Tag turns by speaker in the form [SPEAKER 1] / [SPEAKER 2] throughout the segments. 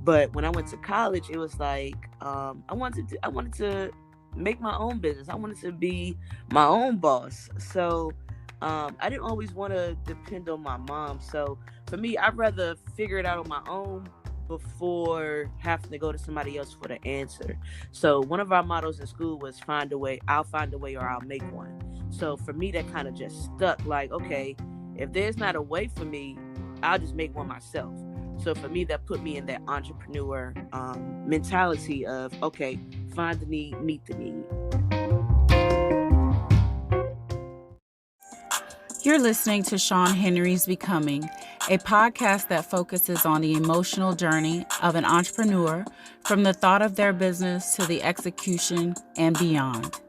[SPEAKER 1] But when I went to college, it was like I wanted to make my own business. I wanted to be my own boss. So I didn't always want to depend on my mom. So for me, I'd rather figure it out on my own before having to go to somebody else for the answer. So one of our mottos in school was find a way, I'll find a way, or I'll make one. So for me, that kind of just stuck. Like, okay, if there's not a way for me, I'll just make one myself. So for me, that put me in that entrepreneur mentality of, okay, find the need, meet the need.
[SPEAKER 2] You're listening to Sean Henry's Becoming, a podcast that focuses on the emotional journey of an entrepreneur from the thought of their business to the execution and beyond.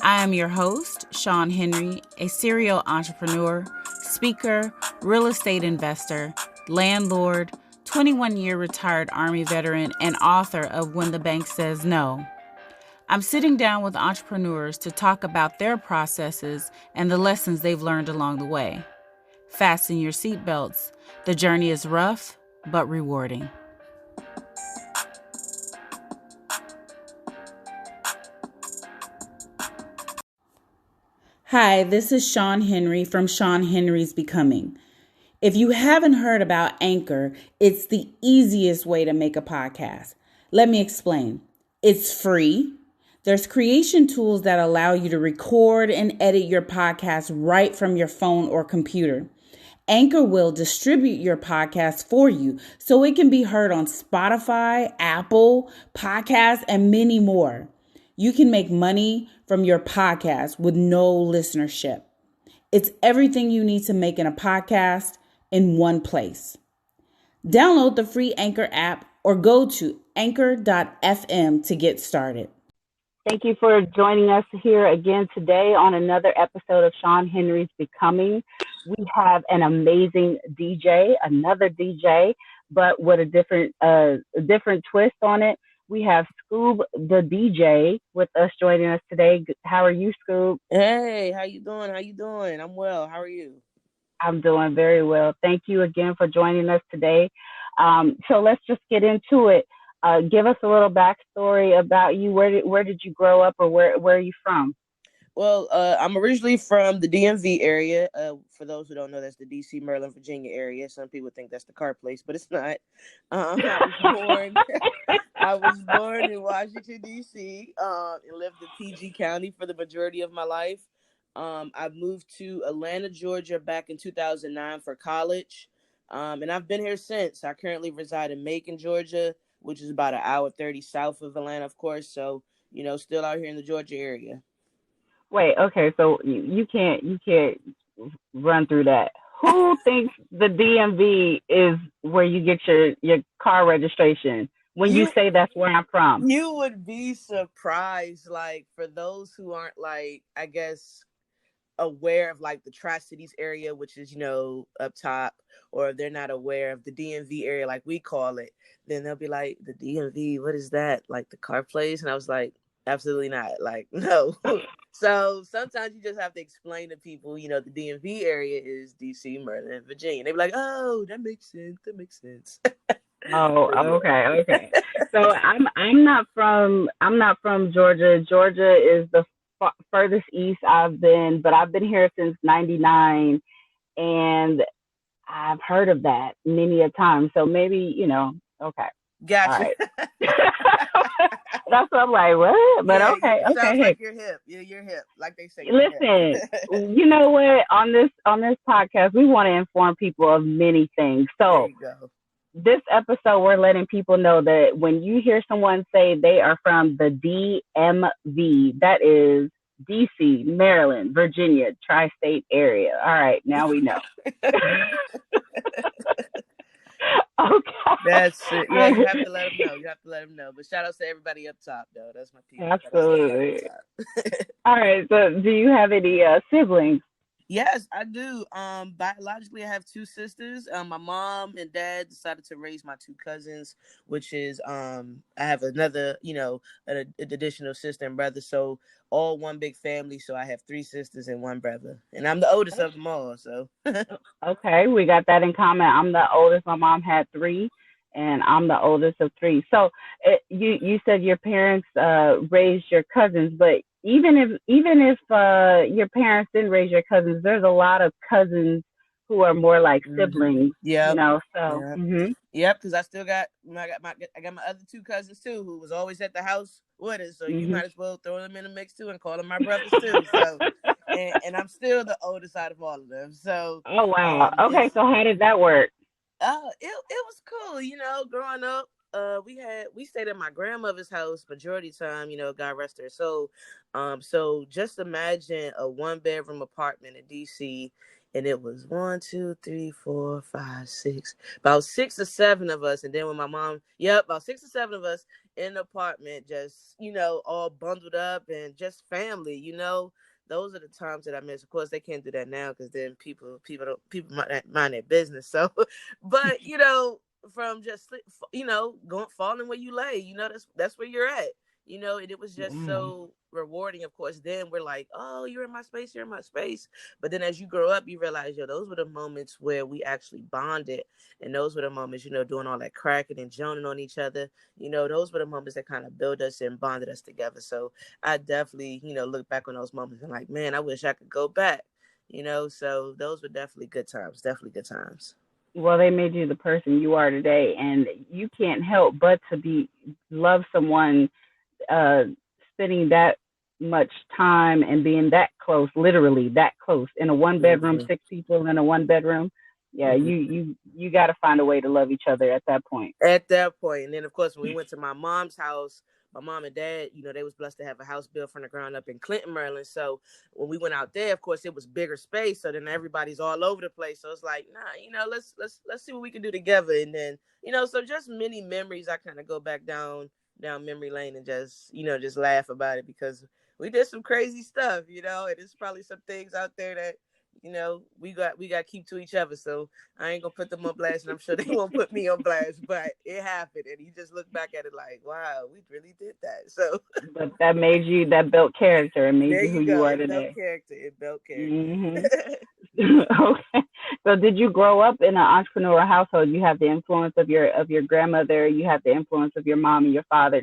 [SPEAKER 2] I am your host, Sean Henry, a serial entrepreneur, speaker, real estate investor, landlord, 21-year retired Army veteran, and author of When the Bank Says No. I'm sitting down with entrepreneurs to talk about their processes and the lessons they've learned along the way. Fasten your seatbelts. The journey is rough, but rewarding. Hi, this is Sean Henry from Sean Henry's Becoming. If you haven't heard about Anchor, it's the easiest way to make a podcast. Let me explain. It's free. There's creation tools that allow you to record and edit your podcast right from your phone or computer. Anchor will distribute your podcast for you so it can be heard on Spotify, Apple, Podcasts, and many more. You can make money from your podcast with no listenership. It's everything you need to make in a podcast in one place. Download the free Anchor app or go to anchor.fm to get started.
[SPEAKER 3] Thank you for joining us here again today on another episode of Sean Henry's Becoming. We have an amazing DJ, another DJ, but with a different twist on it. We have Scoob The DJ with us joining us today. How are you, Scoob?
[SPEAKER 1] Hey, how you doing? I'm well. How are you?
[SPEAKER 3] I'm doing very well. Thank you again for joining us today. So let's just get into it. Give us a little backstory about you. Where did you grow up, or where are you from?
[SPEAKER 1] Well, I'm originally from the DMV area. For those who don't know, that's the DC, Maryland, Virginia area. Some people think that's the car place, but it's not. I was born in Washington, D.C. And lived in PG County for the majority of my life. I moved to Atlanta, Georgia back in 2009 for college. And I've been here since. I currently reside in Macon, Georgia, which is about an hour 30 south of Atlanta, of course. So, still out here in the Georgia area.
[SPEAKER 3] Wait, okay, so you can't run through that. Who thinks the DMV is where you get your car registration when you say that's where I'm from?
[SPEAKER 1] You would be surprised, like, for those who aren't, like, I guess, aware of, like, the Tri-Cities area, which is, up top, or if they're not aware of the DMV area, like we call it, then they'll be like, the DMV, what is that? Like, the car place? And I was like, absolutely not. Like, no. So sometimes you just have to explain to people, the DMV area is DC, Maryland, Virginia. They be like, oh, that makes sense.
[SPEAKER 3] Oh, okay. So I'm not from Georgia. Georgia is the furthest east I've been, but I've been here since '99, and I've heard of that many a time. So maybe okay.
[SPEAKER 1] Gotcha.
[SPEAKER 3] Right. That's what I'm like, what? But yeah, okay.
[SPEAKER 1] Sounds like you're hip. You're hip, like they say.
[SPEAKER 3] Listen, you know what? On this podcast, we want to inform people of many things. So this episode, we're letting people know that when you hear someone say they are from the DMV, that is DC, Maryland, Virginia, tri-state area. All right, now we know. Okay.
[SPEAKER 1] That's it. Yeah, you have to let them know. But shout out to everybody up top, though. That's my people.
[SPEAKER 3] Absolutely. All right. So, do you have any siblings?
[SPEAKER 1] Yes, I do. Biologically, I have two sisters. My mom and dad decided to raise my two cousins, which is I have another, an additional sister and brother. So all one big family. So I have three sisters and one brother, and I'm the oldest of them all. So
[SPEAKER 3] okay, we got that in common. I'm the oldest. My mom had three, and I'm the oldest of three. So you said your parents raised your cousins, but even if your parents didn't raise your cousins, there's a lot of cousins who are more like siblings.
[SPEAKER 1] Yep.
[SPEAKER 3] So.
[SPEAKER 1] Yep.
[SPEAKER 3] Mm-hmm.
[SPEAKER 1] Yep, because I still got I got my other two cousins too, who was always at the house with us. So you might as well throw them in the mix too and call them my brothers too. So, and I'm still the oldest out of all of them. So,
[SPEAKER 3] Oh wow. Okay, so how did that work?
[SPEAKER 1] It was cool, growing up. We stayed at my grandmother's house majority of the time, God rest her soul. So just imagine a 1-bedroom apartment in DC, and it was 1, 2, 3, 4, 5, 6, about 6 or 7 of us, and then when my mom, about 6 or 7 of us in the apartment, just all bundled up and just family, those are the times that I miss. Of course, they can't do that now because then people mind their business. So, but from just going falling where you lay, that's where you're at. And it was just so rewarding. Of course, then we're like, oh, you're in my space, you're in my space. But then as you grow up, you realize, those were the moments where we actually bonded, and those were the moments, doing all that cracking and joning on each other. Those were the moments that kind of built us and bonded us together. So I definitely, look back on those moments and like, man, I wish I could go back. So those were definitely good times. Definitely good times.
[SPEAKER 3] Well, they made you the person you are today, and you can't help but to love someone, uh, spending that much time and being that close, literally that close in a 1-bedroom, 6 people in a 1-bedroom. Yeah, you got to find a way to love each other at that point.
[SPEAKER 1] At that point, and then of course when we went to my mom's house, my mom and dad, they was blessed to have a house built from the ground up in Clinton, Maryland. So when we went out there, of course, it was bigger space. So then everybody's all over the place. So it's like, nah, let's see what we can do together. And then, so just many memories. I kind of go back down memory lane and just laugh about it because we did some crazy stuff, and there's probably some things out there that we got to keep to each other. So I ain't gonna put them on blast, and I'm sure they won't put me on blast. But it happened, and you just look back at it like, wow, we really did that. So,
[SPEAKER 3] but that built character and made you who you are today.
[SPEAKER 1] It built character.
[SPEAKER 3] Okay. So, did you grow up in an entrepreneurial household? You have the influence of your grandmother. You have the influence of your mom and your father.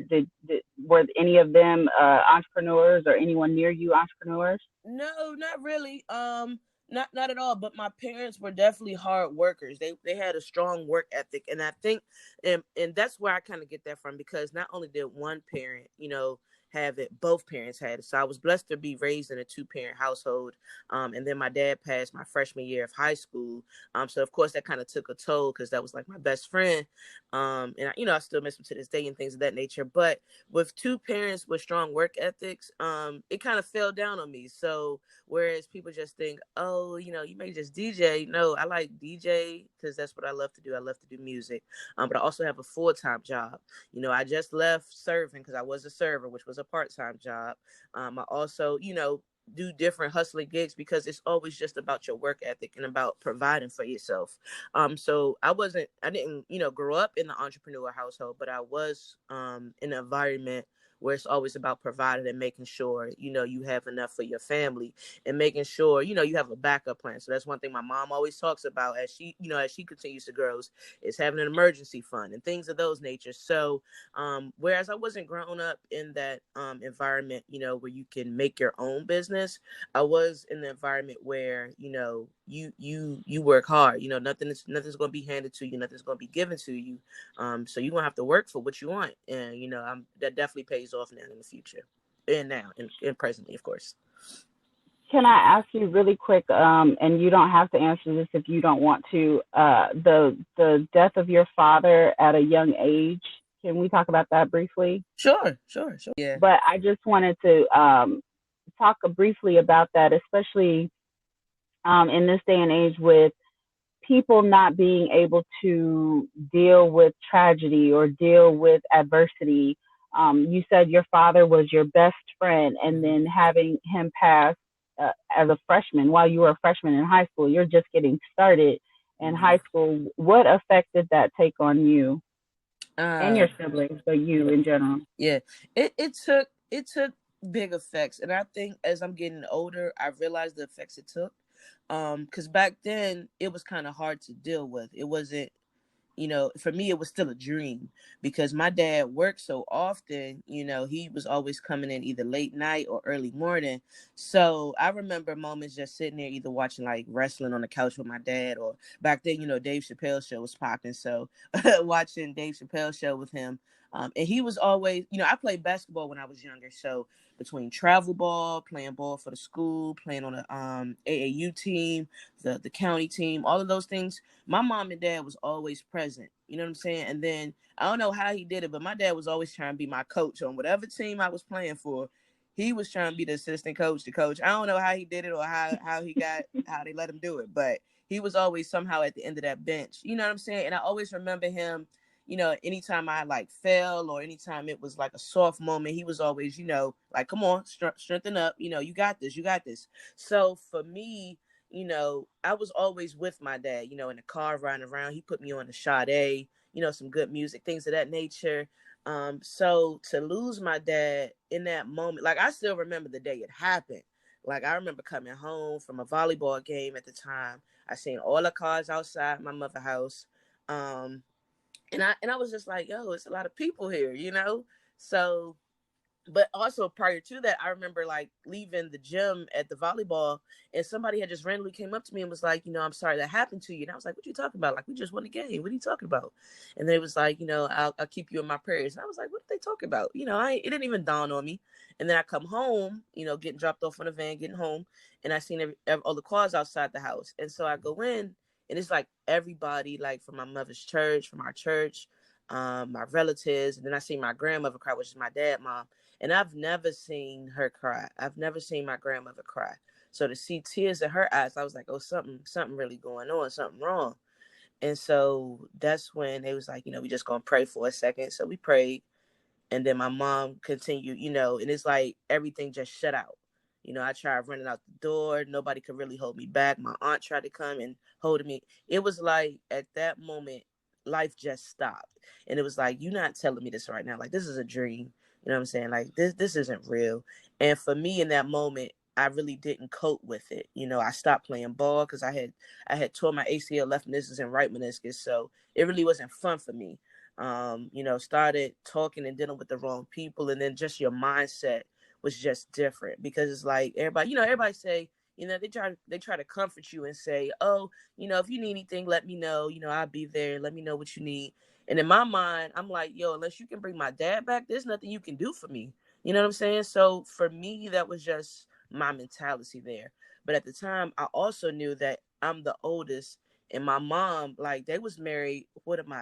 [SPEAKER 3] Were any of them entrepreneurs, or anyone near you entrepreneurs?
[SPEAKER 1] No, not really. Not at all. But my parents were definitely hard workers. They had a strong work ethic, and I think, and that's where I kind of get that from, because not only did one parent, have it, both parents had it. So I was blessed to be raised in a 2-parent household. And then my dad passed my freshman year of high school. So of course that kind of took a toll because that was like my best friend. And I still miss him to this day and things of that nature. But with 2 parents with strong work ethics, it kind of fell down on me. So whereas people just think, oh, you may just DJ. No, I like DJ because that's what I love to do. I love to do music. But I also have a full-time job. I just left serving because I was a server, which was a part-time job. I also, do different hustling gigs because it's always just about your work ethic and about providing for yourself. So I didn't, grow up in the entrepreneur household, but I was in an environment where it's always about providing and making sure, you have enough for your family and making sure, you have a backup plan. So that's one thing my mom always talks about as she continues to grow is having an emergency fund and things of those natures. So, whereas I wasn't grown up in that environment, where you can make your own business, I was in the environment where, you work hard, nothing's going to be handed to you, nothing's going to be given to you. So you're going to have to work for what you want. And, that definitely pays off now in the future and now and presently, of course.
[SPEAKER 3] Can I ask you really quick, and you don't have to answer this if you don't want to, the death of your father at a young age, can we talk about that briefly?
[SPEAKER 1] Sure. Yeah.
[SPEAKER 3] But I just wanted to talk briefly about that, especially in this day and age with people not being able to deal with tragedy or deal with adversity. You said your father was your best friend, and then having him pass as a freshman, while you were a freshman in high school, you're just getting started in high school. What effect did that take on you and your siblings, but you in general?
[SPEAKER 1] Yeah, it took big effects, and I think as I'm getting older, I realized the effects it took. Because back then it was kind of hard to deal with. It wasn't, for me, it was still a dream because my dad worked so often, he was always coming in either late night or early morning. So I remember moments just sitting there either watching like wrestling on the couch with my dad, or back then, Dave Chappelle show was popping. So watching Dave Chappelle show with him. And he was always, I played basketball when I was younger. So between travel ball, playing ball for the school, playing on the AAU team, the county team, all of those things, my mom and dad was always present. You know what I'm saying? And then I don't know how he did it, but my dad was always trying to be my coach on whatever team I was playing for. He was trying to be the assistant coach, the coach. I don't know how he did it or how they let him do it, but he was always somehow at the end of that bench. You know what I'm saying? And I always remember him, anytime I like fell or anytime it was like a soft moment, he was always, like, come on, strengthen up. You got this, you got this. So for me, I was always with my dad, in the car riding around. He put me on the Sade, some good music, things of that nature. So to lose my dad in that moment, like I still remember the day it happened. Like I remember coming home from a volleyball game at the time. I seen all the cars outside my mother's house. And I was just like, yo, it's a lot of people here, So, but also prior to that, I remember like leaving the gym at the volleyball, and somebody had just randomly came up to me and was like, I'm sorry that happened to you. And I was like, what you talking about? Like, we just won a game. What are you talking about? And then it was like, I'll keep you in my prayers. And I was like, what are they talking about? It didn't even dawn on me. And then I come home, getting dropped off on a van, getting home, and I seen all the cars outside the house. And so I go in, and it's like everybody, like from my mother's church, from our church, my relatives, and then I see my grandmother cry, which is my dad's mom. And I've never seen her cry. I've never seen my grandmother cry. So to see tears in her eyes, I was like, oh, something really going on, something wrong. And so that's when they was like, we just gonna pray for a second. So we prayed, and then my mom continued, and it's like everything just shut out. I tried running out the door. Nobody could really hold me back. My aunt tried to come and hold me. It was like at that moment, life just stopped. And it was like, you're not telling me this right now. Like, this is a dream. You know what I'm saying? Like, this isn't real. And for me in that moment, I really didn't cope with it. I stopped playing ball because I had tore my ACL, left meniscus, and right meniscus. So it really wasn't fun for me. Started talking and dealing with the wrong people. And then just your mindset was just different, because it's like everybody say, they try to comfort you and say, oh, if you need anything, let me know, I'll be there. Let me know what you need. And in my mind, I'm like, yo, unless you can bring my dad back, there's nothing you can do for me. You know what I'm saying? So for me, that was just my mentality there. But at the time, I also knew that I'm the oldest, and my mom, like, they was married. What am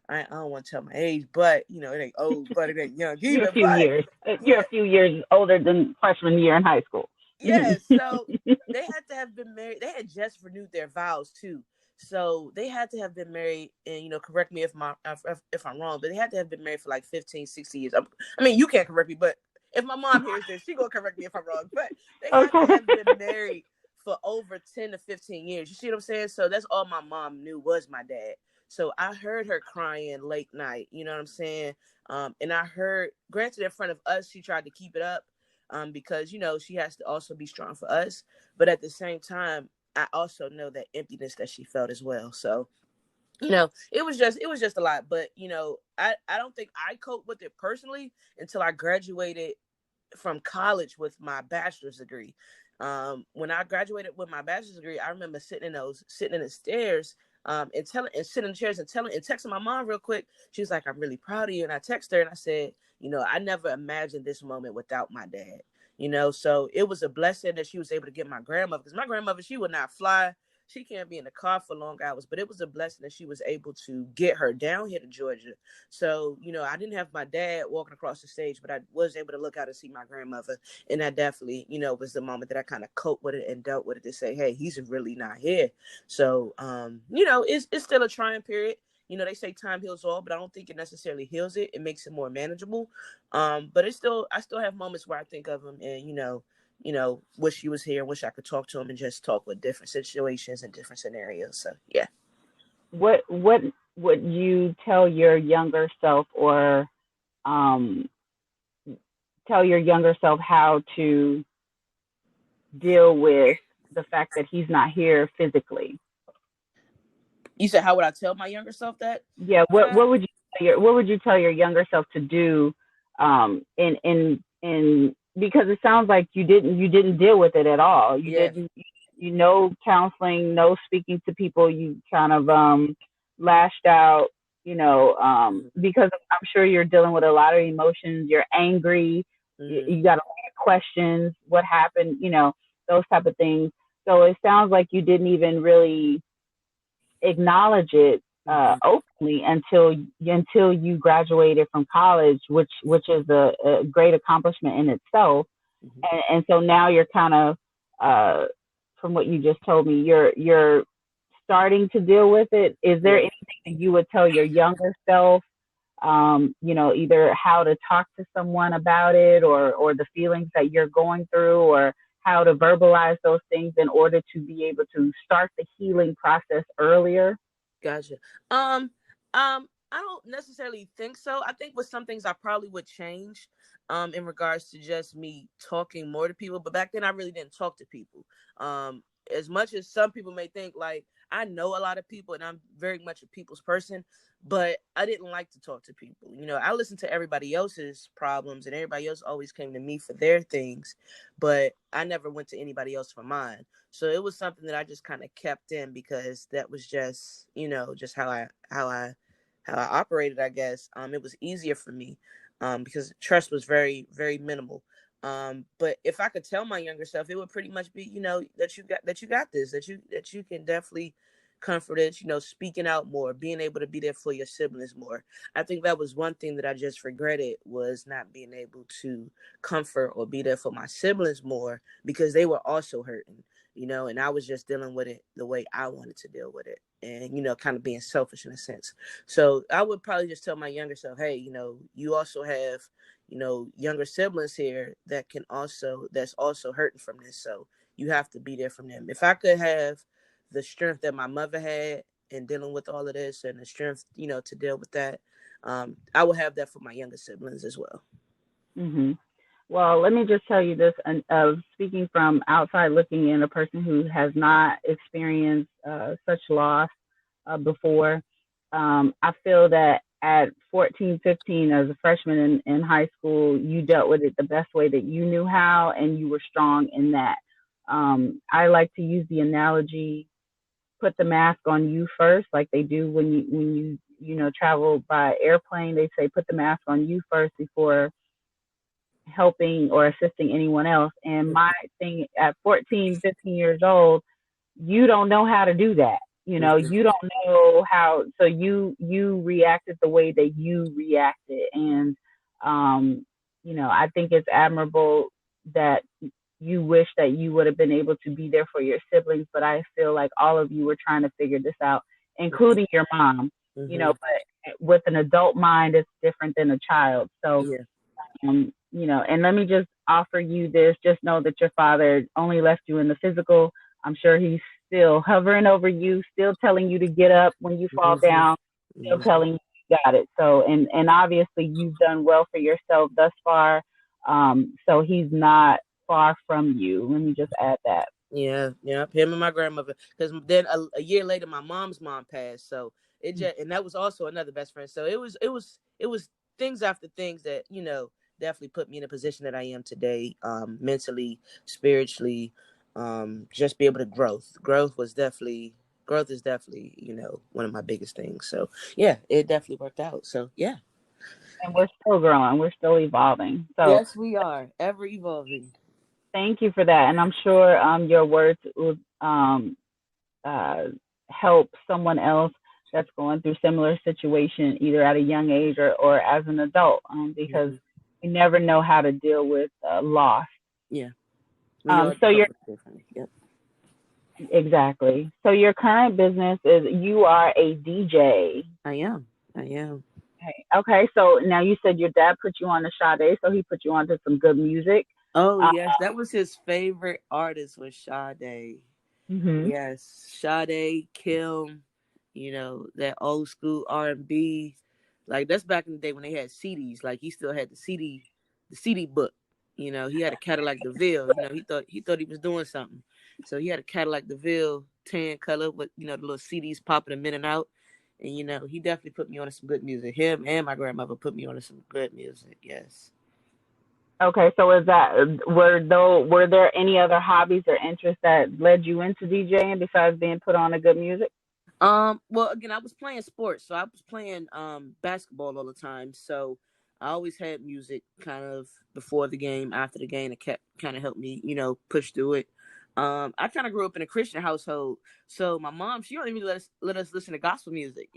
[SPEAKER 1] I don't want to tell my age, but it ain't old, but it ain't young either.
[SPEAKER 3] You're a few years older than freshman year in high school.
[SPEAKER 1] Yeah, so they had to have been married. They had just renewed their vows too, so they had to have been married. And correct me if I'm wrong, but they had to have been married for like 15, 60 years. I mean, you can't correct me, but if my mom hears this, she gonna correct me if I'm wrong. But they had to have been married for over 10 to 15 years. You see what I'm saying? So that's all my mom knew was my dad. So I heard her crying late night. You know what I'm saying? And I heard, granted, in front of us, she tried to keep it up. Because she has to also be strong for us, but at the same time, I also know that emptiness that she felt as well. So it was just a lot. But I don't think I coped with it personally until I graduated from college with my bachelor's degree. When I graduated with my bachelor's degree, I remember sitting in the stairs, and sitting in the chairs and texting my mom real quick. She was like, I'm really proud of you. And I texted her and I said, I never imagined this moment without my dad. So it was a blessing that she was able to get my grandmother, because my grandmother, she would not fly. She can't be in the car for long hours, but it was a blessing that she was able to get her down here to Georgia. So, I didn't have my dad walking across the stage, but I was able to look out and see my grandmother. And that definitely, was the moment that I kind of coped with it and dealt with it to say, hey, he's really not here. So, it's still a trying period. They say time heals all, but I don't think it necessarily heals it. It makes it more manageable. But I still have moments where I think of him and, wish he was here, wish I could talk to him and just talk with different situations and different scenarios. So, yeah.
[SPEAKER 3] What would you tell your younger self, or tell your younger self how to deal with the fact that he's not here physically?
[SPEAKER 1] You said, how would I tell my younger self that?
[SPEAKER 3] Yeah. What would you tell your younger self to do? In because it sounds like you didn't deal with it at all. You didn't. Counseling, no speaking to people. You kind of lashed out. Because I'm sure you're dealing with a lot of emotions. You're angry. You got a lot of questions. What happened? Those type of things. So it sounds like you didn't even really acknowledge it openly until you graduated from college, which is a great accomplishment in itself. And so now you're kind of, from what you just told me, you're starting to deal with it. Is there anything that you would tell your younger self? Either how to talk to someone about it, or the feelings that you're going through, or how to verbalize those things in order to be able to start the healing process earlier?
[SPEAKER 1] Gotcha. I don't necessarily think so. I think with some things I probably would change, in regards to just me talking more to people. But back then I really didn't talk to people. As much as some people may think, like, I know a lot of people and I'm very much a people's person, but I didn't like to talk to people. I listened to everybody else's problems and everybody else always came to me for their things, but I never went to anybody else for mine. So it was something that I just kind of kept in because that was just, just how I operated, I guess. It was easier for me, because trust was very, very minimal. But if I could tell my younger self, it would pretty much be, that you got this, that you can definitely comfort it, speaking out more, being able to be there for your siblings more. I think that was one thing that I just regretted, was not being able to comfort or be there for my siblings more, because they were also hurting, and I was just dealing with it the way I wanted to deal with it, and, kind of being selfish in a sense. So I would probably just tell my younger self, hey, you also have, younger siblings here that's also hurting from this. So you have to be there for them. If I could have the strength that my mother had in dealing with all of this, and the strength, to deal with that, I would have that for my younger siblings as well.
[SPEAKER 3] Mm-hmm. Well, let me just tell you this, speaking from outside looking in, a person who has not experienced such loss before. I feel that at 14, 15, as a freshman in high school, you dealt with it the best way that you knew how, and you were strong in that. I like to use the analogy, put the mask on you first, like they do when you travel by airplane. They say put the mask on you first before helping or assisting anyone else. And my thing at 14, 15 years old, you don't know how to do that. You don't know how, so you reacted the way that you reacted. And, I think it's admirable that you wish that you would have been able to be there for your siblings, but I feel like all of you were trying to figure this out, including your mom, but with an adult mind, it's different than a child. So, and let me just offer you this, just know that your father only left you in the physical. I'm sure he's still hovering over you, still telling you to get up when you fall down, still telling you got it. So, and obviously you've done well for yourself thus far. So he's not far from you. Let me just add that.
[SPEAKER 1] Yeah. Him and my grandmother. Because then a year later, my mom's mom passed. So it just, and that was also another best friend. So it was things after things that, definitely put me in a position that I am today, mentally, spiritually, just be able to growth is definitely, one of my biggest things. So yeah, it definitely worked out. So yeah.
[SPEAKER 3] And we're still growing, we're still evolving. So
[SPEAKER 1] yes, we are ever evolving.
[SPEAKER 3] Thank you for that. And I'm sure your words will help someone else that's going through similar situation, either at a young age or as an adult, because you never know how to deal with loss.
[SPEAKER 1] Yeah.
[SPEAKER 3] So you're
[SPEAKER 1] Yep.
[SPEAKER 3] Exactly. So your current business is, you are a DJ.
[SPEAKER 1] I am.
[SPEAKER 3] Okay. So now you said your dad put you on to Sade, so he put you on to some good music.
[SPEAKER 1] Oh yes, that was his favorite artist, was Sade.
[SPEAKER 3] Mm-hmm.
[SPEAKER 1] Yes, Sade, Kim, that old school R&B. Like, that's back in the day when they had CDs. Like, he still had the CD book. He had a Cadillac DeVille. He thought he was doing something. So he had a Cadillac DeVille tan color with, the little CDs popping them in and out. And, he definitely put me on to some good music. Him and my grandmother put me on to some good music. Yes.
[SPEAKER 3] Okay, so were there any other hobbies or interests that led you into DJing besides being put on to good music?
[SPEAKER 1] Well, again, I was playing sports, so I was playing basketball all the time. So I always had music kind of before the game, after the game. It kept kind of helped me, push through it. I kind of grew up in a Christian household, so my mom, she don't even let us listen to gospel music.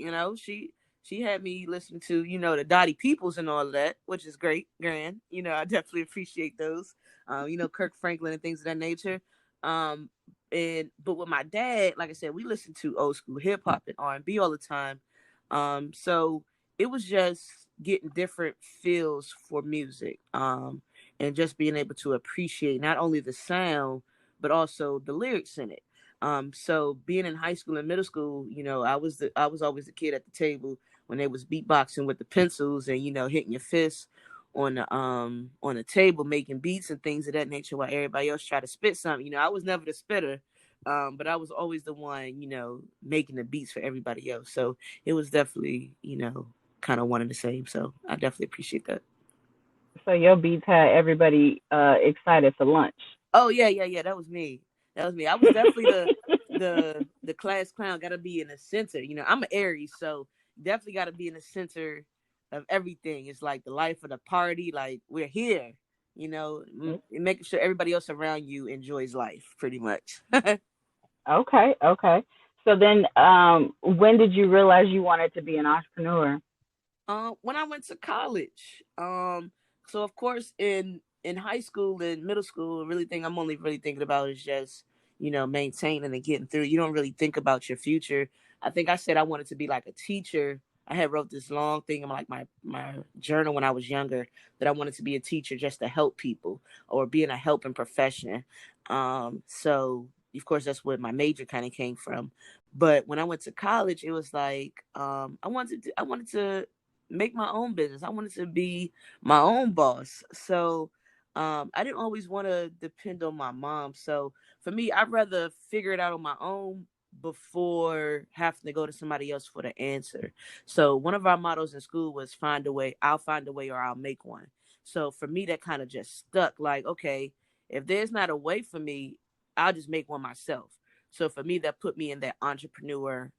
[SPEAKER 1] She had me listen to, the Dottie Peoples and all of that, which is great, grand. I definitely appreciate those. Kirk Franklin and things of that nature. Um, but with my dad, like I said, we listened to old school hip hop and R&B all the time. So it was just getting different feels for music, and just being able to appreciate not only the sound but also the lyrics in it. So being in high school and middle school, I was always the kid at the table when they was beatboxing with the pencils and hitting your fists on the table, making beats and things of that nature while everybody else tried to spit something. I was never the spitter, but I was always the one, making the beats for everybody else. So it was definitely, kind of one and the same. So I definitely appreciate that.
[SPEAKER 3] So your beats had everybody excited for lunch.
[SPEAKER 1] Oh yeah. That was me. That was me. I was definitely the class clown. Got to be in the center. I'm an Aries, so definitely got to be in the center of everything. It's like the life of the party. Like we're here. Making sure everybody else around you enjoys life, pretty much.
[SPEAKER 3] Okay. So then, when did you realize you wanted to be an entrepreneur?
[SPEAKER 1] When I went to college. So of course in high school and middle school, really thing I'm only really thinking about is just, maintaining and getting through. You don't really think about your future. I think I said I wanted to be like a teacher. I had wrote this long thing in like my journal when I was younger that I wanted to be a teacher just to help people or be in a helping profession. So of course that's where my major kind of came from. But when I went to college, it was like I wanted to make my own business. I wanted to be my own boss. So I didn't always want to depend on my mom. So for me, I'd rather figure it out on my own before having to go to somebody else for the answer. So one of our mottos in school was find a way, I'll find a way, or I'll make one. So for me, that kind of just stuck. Like, okay, if there's not a way for me, I'll just make one myself. So for me, that put me in that entrepreneur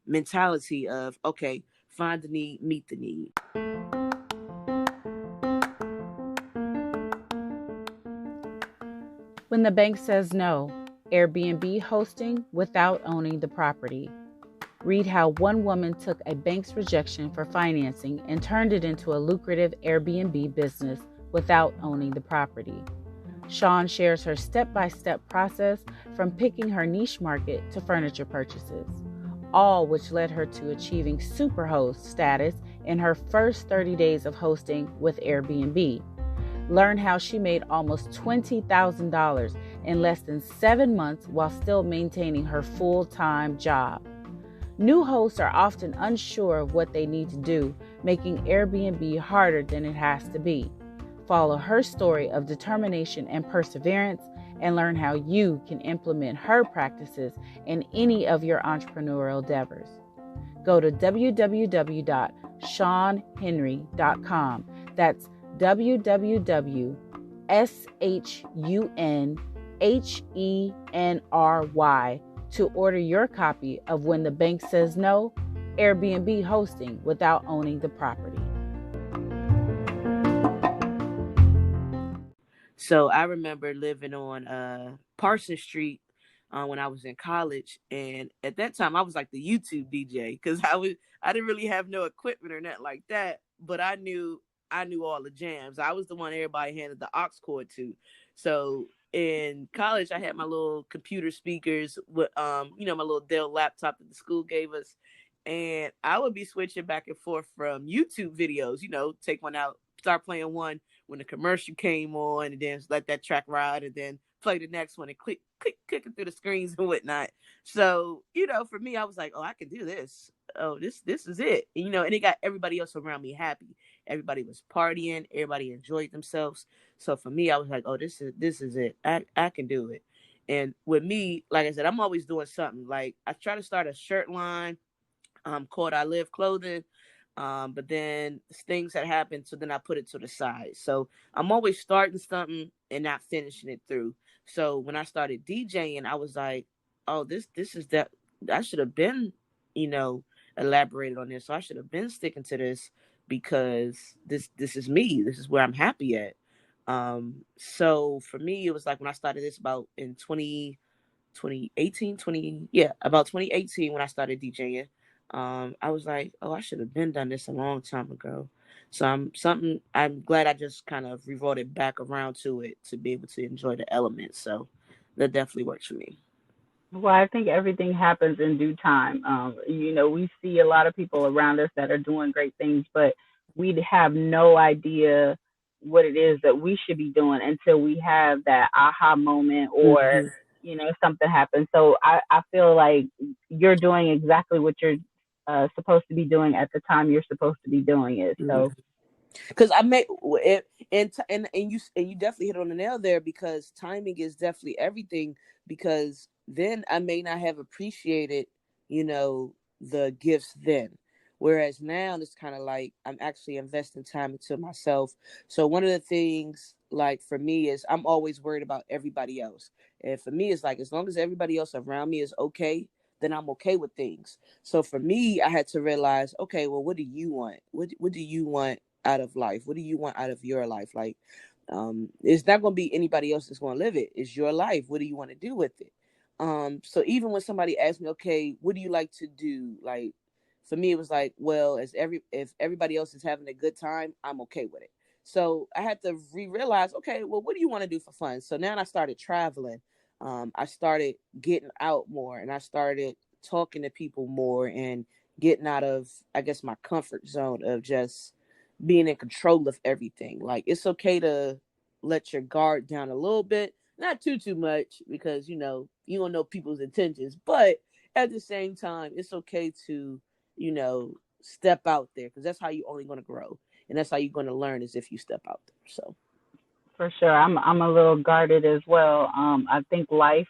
[SPEAKER 1] mentality of, okay, find the need, meet the need.
[SPEAKER 2] When the bank says no, Airbnb hosting without owning the property. Read how one woman took a bank's rejection for financing and turned it into a lucrative Airbnb business without owning the property. Shun shares her step-by-step process from picking her niche market to furniture purchases, all which led her to achieving superhost status in her first 30 days of hosting with Airbnb. Learn how she made almost $20,000 in less than 7 months while still maintaining her full-time job. New hosts are often unsure of what they need to do, making Airbnb harder than it has to be. Follow her story of determination and perseverance and learn how you can implement her practices in any of your entrepreneurial endeavors. Go to www.ShunHenry.com. That's www.ShunHenry to order your copy of When the Bank Says No, Airbnb hosting without owning the property.
[SPEAKER 1] So I remember living on Parson Street when I was in college, and at that time I was like the YouTube DJ because I didn't really have no equipment or nothing like that, but I knew all the jams. I was the one everybody handed the aux cord to. So in college, I had my little computer speakers with my little Dell laptop that the school gave us, and I would be switching back and forth from YouTube videos. Take one out, start playing one when the commercial came on, and then let that track ride, and then play the next one and clicking through the screens and whatnot. So, for me, I was like, oh, I can do this. Oh, this is it. And it got everybody else around me happy. Everybody was partying. Everybody enjoyed themselves. So for me, I was like, oh, this is it. I can do it. And with me, like I said, I'm always doing something. Like I try to start a shirt line called I Live Clothing. But then things had happened, so then I put it to the side. So I'm always starting something and not finishing it through. So when I started DJing, I was like, oh, this is that I should have been, you know, elaborated on this. So I should have been sticking to this because this is me. This is where I'm happy at. So for me, it was like when I started this about in 2018, about 2018 when I started DJing. I was like, oh, I should have been done this a long time ago. So I'm glad I just kind of reverted back around to it to be able to enjoy the elements. So that definitely works for me.
[SPEAKER 3] Well, I think everything happens in due time. We see a lot of people around us that are doing great things, but we have no idea what it is that we should be doing until we have that aha moment or,
[SPEAKER 1] Mm-hmm.
[SPEAKER 3] something happens. So I feel like you're doing exactly what you're supposed to be doing at the time you're supposed to be doing it. So
[SPEAKER 1] Because I made it, and you definitely hit on the nail there because timing is definitely everything. Because then I may not have appreciated, the gifts then, whereas now it's kind of like I'm actually investing time into myself. So one of the things, like for me, is I'm always worried about everybody else, and for me, it's like as long as everybody else around me is okay, then I'm okay with things. So for me, I had to realize, okay, well, what do you want? What do you want out of life? What do you want out of your life? Like, it's not going to be anybody else that's going to live it. It's your life. What do you want to do with it? So even when somebody asked me, okay, what do you like to do? Like, for me, it was like, well, if everybody else is having a good time, I'm okay with it. So I had to realize, okay, well, what do you want to do for fun? So now I started traveling. I started getting out more, and I started talking to people more, and getting out of, I guess, my comfort zone of just being in control of everything. Like it's okay to let your guard down a little bit, not too much, because you don't know people's intentions, but at the same time, it's okay to step out there because that's how you're only going to grow, and that's how you're going to learn is if you step out there. So.
[SPEAKER 3] for sure, I'm a little guarded as well. I think life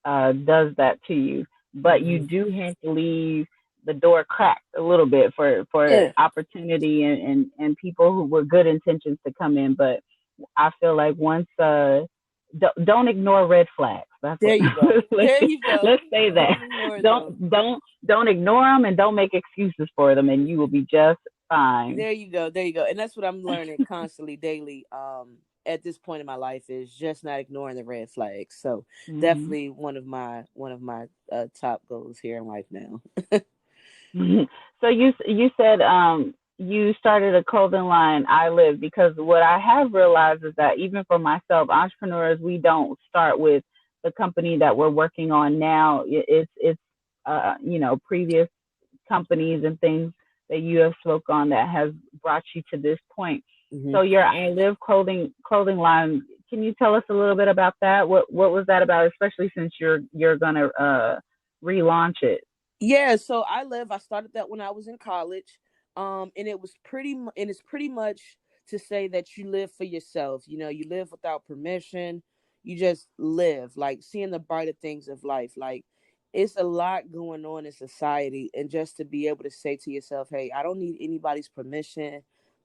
[SPEAKER 3] does that to you. But you
[SPEAKER 1] Mm-hmm.
[SPEAKER 3] do have to leave the door cracked a little bit for
[SPEAKER 1] Yeah.
[SPEAKER 3] opportunity and people who were good intentions to come in. But I feel like once don't ignore red flags. That's what
[SPEAKER 1] There you go.
[SPEAKER 3] let's
[SPEAKER 1] There you go.
[SPEAKER 3] let's say that.
[SPEAKER 1] Don't ignore it though.
[SPEAKER 3] Don't ignore them and don't make excuses for them, and you will be just fine.
[SPEAKER 1] There you go. There you go. And that's what I'm learning constantly, daily. At this point in my life is just not ignoring the red flags. So
[SPEAKER 3] Hmm.
[SPEAKER 1] definitely one of my top goals here in life now.
[SPEAKER 3] So you said you started a clothing line, I Live, because what I have realized is that even for myself, entrepreneurs, we don't start with the company that we're working on now. It's previous companies and things that you have spoke on that has brought you to this point.
[SPEAKER 1] Hmm.
[SPEAKER 3] So your I Live clothing line, can you tell us a little bit about that? What was that about, especially since you're gonna relaunch it?
[SPEAKER 1] Yeah, so I started that when I was in college. And and it's pretty much to say that you live for yourself. You live without permission. You just live, like seeing the brighter things of life. Like it's a lot going on in society, and just to be able to say to yourself, "Hey, I don't need anybody's permission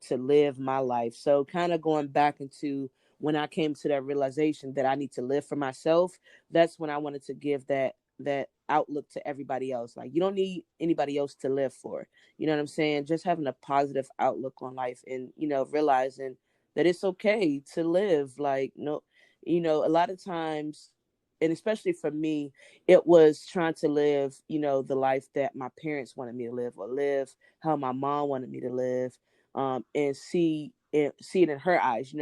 [SPEAKER 1] to live my life." So kind of going back into when I came to that realization that I need to live for myself, that's when I wanted to give that outlook to everybody else. Like you don't need anybody else to live for. You know what I'm saying? Just having a positive outlook on life, and realizing that it's okay to live. Like no, a lot of times, and especially for me, it was trying to live, the life that my parents wanted me to live, or live how my mom wanted me to live, and see it in her eyes.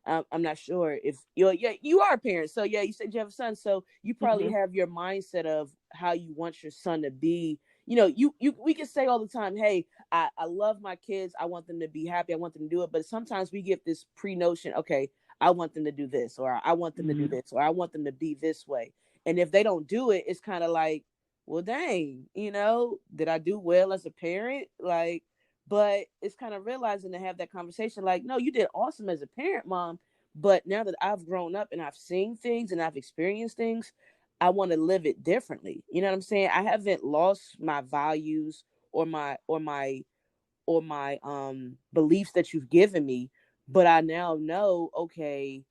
[SPEAKER 1] I'm not sure if you are a parent. So yeah, you said you have a son. So you probably
[SPEAKER 3] Hmm.
[SPEAKER 1] have your mindset of how you want your son to be. We can say all the time, hey, I love my kids. I want them to be happy. I want them to do it. But sometimes we get this pre-notion, okay, I want them to do this, or I want them to do
[SPEAKER 3] Hmm.
[SPEAKER 1] this, or I want them to be this way. And if they don't do it, it's kind of like, well, dang, did I do well as a parent? Like, but it's kind of realizing to have that conversation like, no, you did awesome as a parent, mom, But now that I've grown up and I've seen things and I've experienced things, I want to live it differently. You know what I'm saying? I haven't lost my values or my beliefs that you've given me, but I now know, okay,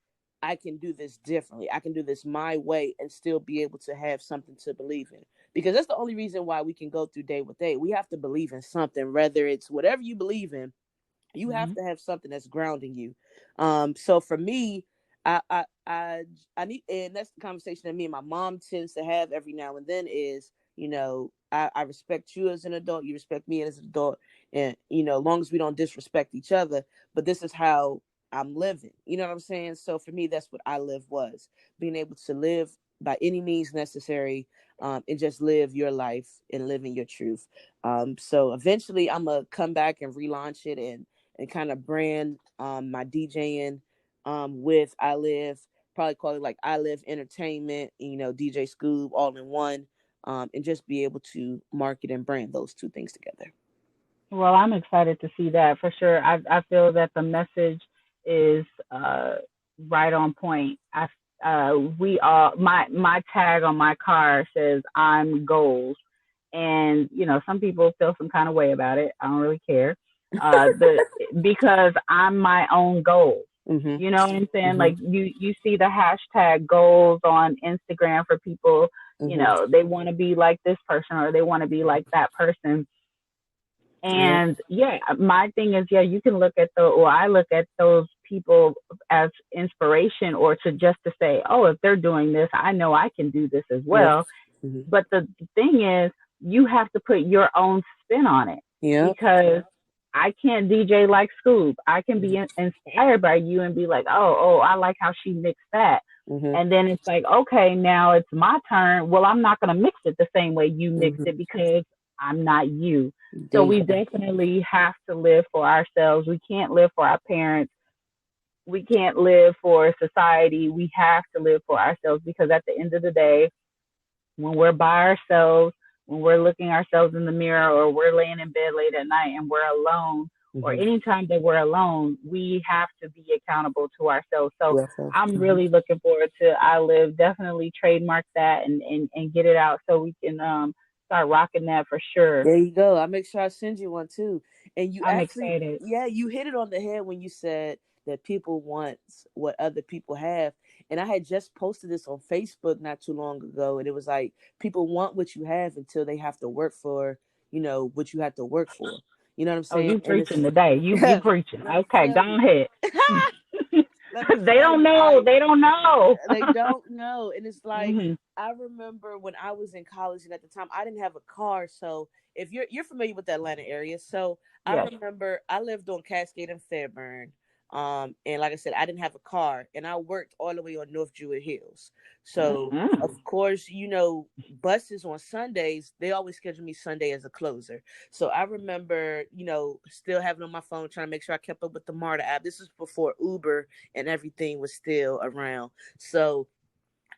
[SPEAKER 1] I can do this differently. I can do this my way and still be able to have something to believe in. Because that's the only reason why we can go through day with day. We have to believe in something, whether it's whatever you believe in, you have to have something that's grounding you. So for me, I need, and that's the conversation that me and my mom tends to have every now and then is, I respect you as an adult, you respect me as an adult, and as long as we don't disrespect each other, but this is how I'm living. You know what I'm saying? So for me, that's what I live was being able to live by any means necessary, and just live your life and live in your truth. So eventually I'm gonna come back and relaunch it and kind of brand my DJing with I Live, probably call it like I Live Entertainment, DJ Scoob all in one, and just be able to market and brand those two things together.
[SPEAKER 3] Well, I'm excited to see that for sure. I feel that the message is right on point. We all my tag on my car says I'm goals, and some people feel some kind of way about it. I don't really care. The Because I'm my own goal.
[SPEAKER 1] Mm-hmm.
[SPEAKER 3] You know what I'm saying?
[SPEAKER 1] Mm-hmm.
[SPEAKER 3] Like you see the hashtag goals on Instagram for people.
[SPEAKER 1] Mm-hmm.
[SPEAKER 3] They want to be like this person or they want to be like that person.
[SPEAKER 1] Yeah.
[SPEAKER 3] And yeah, my thing is, yeah, you can look at or I look at those people as inspiration or to say, oh, if they're doing this, I know I can do this as
[SPEAKER 1] Yes.
[SPEAKER 3] well.
[SPEAKER 1] Mm-hmm.
[SPEAKER 3] But the thing is, you have to put your own spin on it
[SPEAKER 1] Yeah.
[SPEAKER 3] because I can't DJ like Scoob. I can be inspired by you and be like, oh, I like how she mixed that.
[SPEAKER 1] Mm-hmm.
[SPEAKER 3] And then it's like, okay, now it's my turn. Well, I'm not going to mix it the same way you mixed
[SPEAKER 1] Mm-hmm.
[SPEAKER 3] it because I'm not you.
[SPEAKER 1] There
[SPEAKER 3] So
[SPEAKER 1] you
[SPEAKER 3] we
[SPEAKER 1] go.
[SPEAKER 3] definitely have to live for ourselves. We can't live for our parents. We can't live for society. We have to live for ourselves because at the end of the day, when we're by ourselves, when we're looking ourselves in the mirror or we're laying in bed late at night and we're alone, or
[SPEAKER 1] Mm-hmm.
[SPEAKER 3] anytime that we're alone, we have to be accountable to ourselves. So
[SPEAKER 1] Yes,
[SPEAKER 3] I'm
[SPEAKER 1] mm-hmm.
[SPEAKER 3] really looking forward to I Live. Definitely trademark that and get it out so we can start rocking that for sure.
[SPEAKER 1] There you go. I'll make sure I send you one too. And you
[SPEAKER 3] I'm
[SPEAKER 1] actually,
[SPEAKER 3] excited.
[SPEAKER 1] yeah, you hit it on the head when you said that people want what other people have. And I had just posted this on Facebook not too long ago. And it was like, people want what you have until they have to work for, what you have to work for. You know what I'm
[SPEAKER 3] Oh,
[SPEAKER 1] saying?
[SPEAKER 3] you
[SPEAKER 1] And it's,
[SPEAKER 3] preaching today. You preaching.
[SPEAKER 1] let me
[SPEAKER 3] Okay,
[SPEAKER 1] tell
[SPEAKER 3] go
[SPEAKER 1] you.
[SPEAKER 3] ahead.
[SPEAKER 1] Let me
[SPEAKER 3] They
[SPEAKER 1] tell
[SPEAKER 3] don't
[SPEAKER 1] you,
[SPEAKER 3] know. They don't know.
[SPEAKER 1] they don't know. And it's like,
[SPEAKER 3] hmm
[SPEAKER 1] I remember when I was in college and at the time I didn't have a car. So if you're familiar with the Atlanta area, so I
[SPEAKER 3] Yes.
[SPEAKER 1] remember I lived on Cascade and Fairburn. And like I said, I didn't have a car and I worked all the way on North Druid Hills. So
[SPEAKER 3] Mm-hmm.
[SPEAKER 1] of course, buses on Sundays, they always schedule me Sunday as a closer. So I remember, still having on my phone trying to make sure I kept up with the MARTA app. This was before Uber and everything was still around. So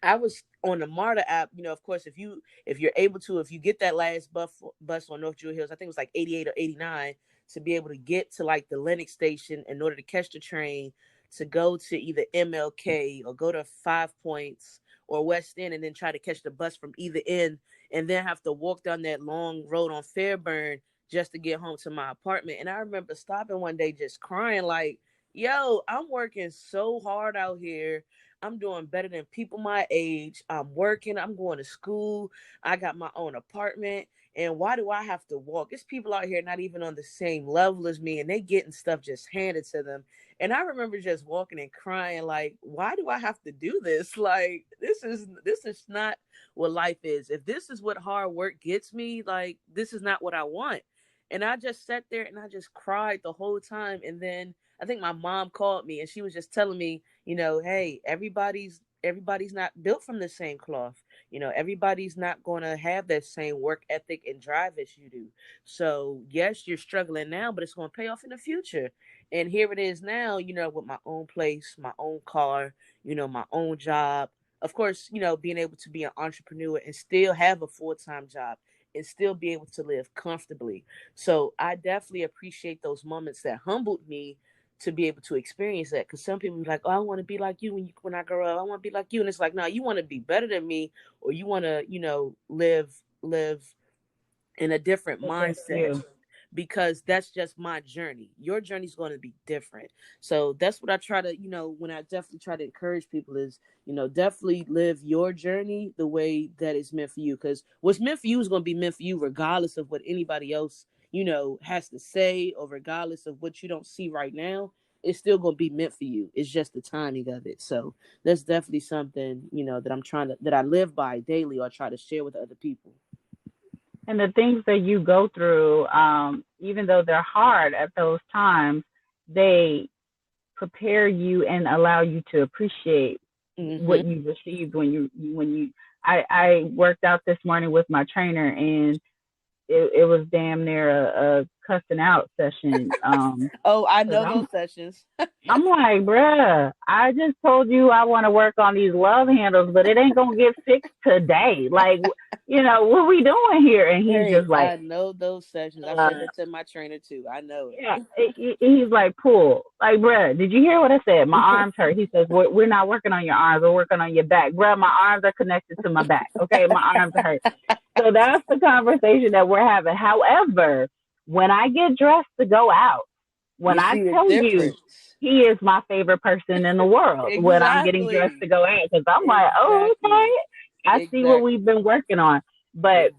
[SPEAKER 1] I was on the MARTA app, of course, if you're able to, if you get that last bus on North Druid Hills, I think it was like 88 or 89, to be able to get to like the Lennox station in order to catch the train to go to either MLK or go to Five Points or West End and then try to catch the bus from either end and then have to walk down that long road on Fairburn just to get home to my apartment. And I remember stopping one day just crying like, yo, I'm working so hard out here. I'm doing better than people my age. I'm working. I'm going to school. I got my own apartment. And why do I have to walk? There's people out here not even on the same level as me, and they getting stuff just handed to them. And I remember just walking and crying, like, why do I have to do this? Like, this is not what life is. If this is what hard work gets me, like, this is not what I want. And I just sat there and I just cried the whole time. And then I think my mom called me and she was just telling me, hey, everybody's not built from the same cloth. Everybody's not going to have that same work ethic and drive as you do. So yes, you're struggling now, but it's going to pay off in the future. And here it is now, with my own place, my own car, my own job. Of course, being able to be an entrepreneur and still have a full-time job and still be able to live comfortably. So I definitely appreciate those moments that humbled me to be able to experience that. Because some people be like, oh, I want to be like you when I grow up. I want to be like you. And it's like, no, you want to be better than me, or you want to, live in a different mindset, because that's just my journey. Your journey is going to be different. So that's what I try to, when I definitely try to encourage people is, definitely live your journey the way that is meant for you. Because what's meant for you is going to be meant for you, regardless of what anybody else, has to say, or regardless of what you don't see right now. It's still going to be meant for you. It's just the timing of it. So that's definitely something, that I live by daily, or try to share with other people.
[SPEAKER 3] And the things that you go through, even though they're hard at those times, they prepare you and allow you to appreciate what you received I worked out this morning with my trainer, and it was damn near a cussing out session.
[SPEAKER 1] Oh, I know those sessions.
[SPEAKER 3] I'm like, bruh, I just told you I want to work on these love handles, but it ain't gonna get fixed today. Like, what we doing here? And he's just like,
[SPEAKER 1] I know those sessions. I said that to my trainer too. I know it.
[SPEAKER 3] Yeah, he's like, pull. Like, bruh, did you hear what I said? My arms hurt. He says, we're not working on your arms. We're working on your back. Bruh, my arms are connected to my back. Okay, my arms hurt. So that's the conversation that we're having. However, when I get dressed to go out, when I tell you he is my favorite person in the world, when I'm getting dressed to go out, because I'm like, oh, okay, I see what we've been working on. But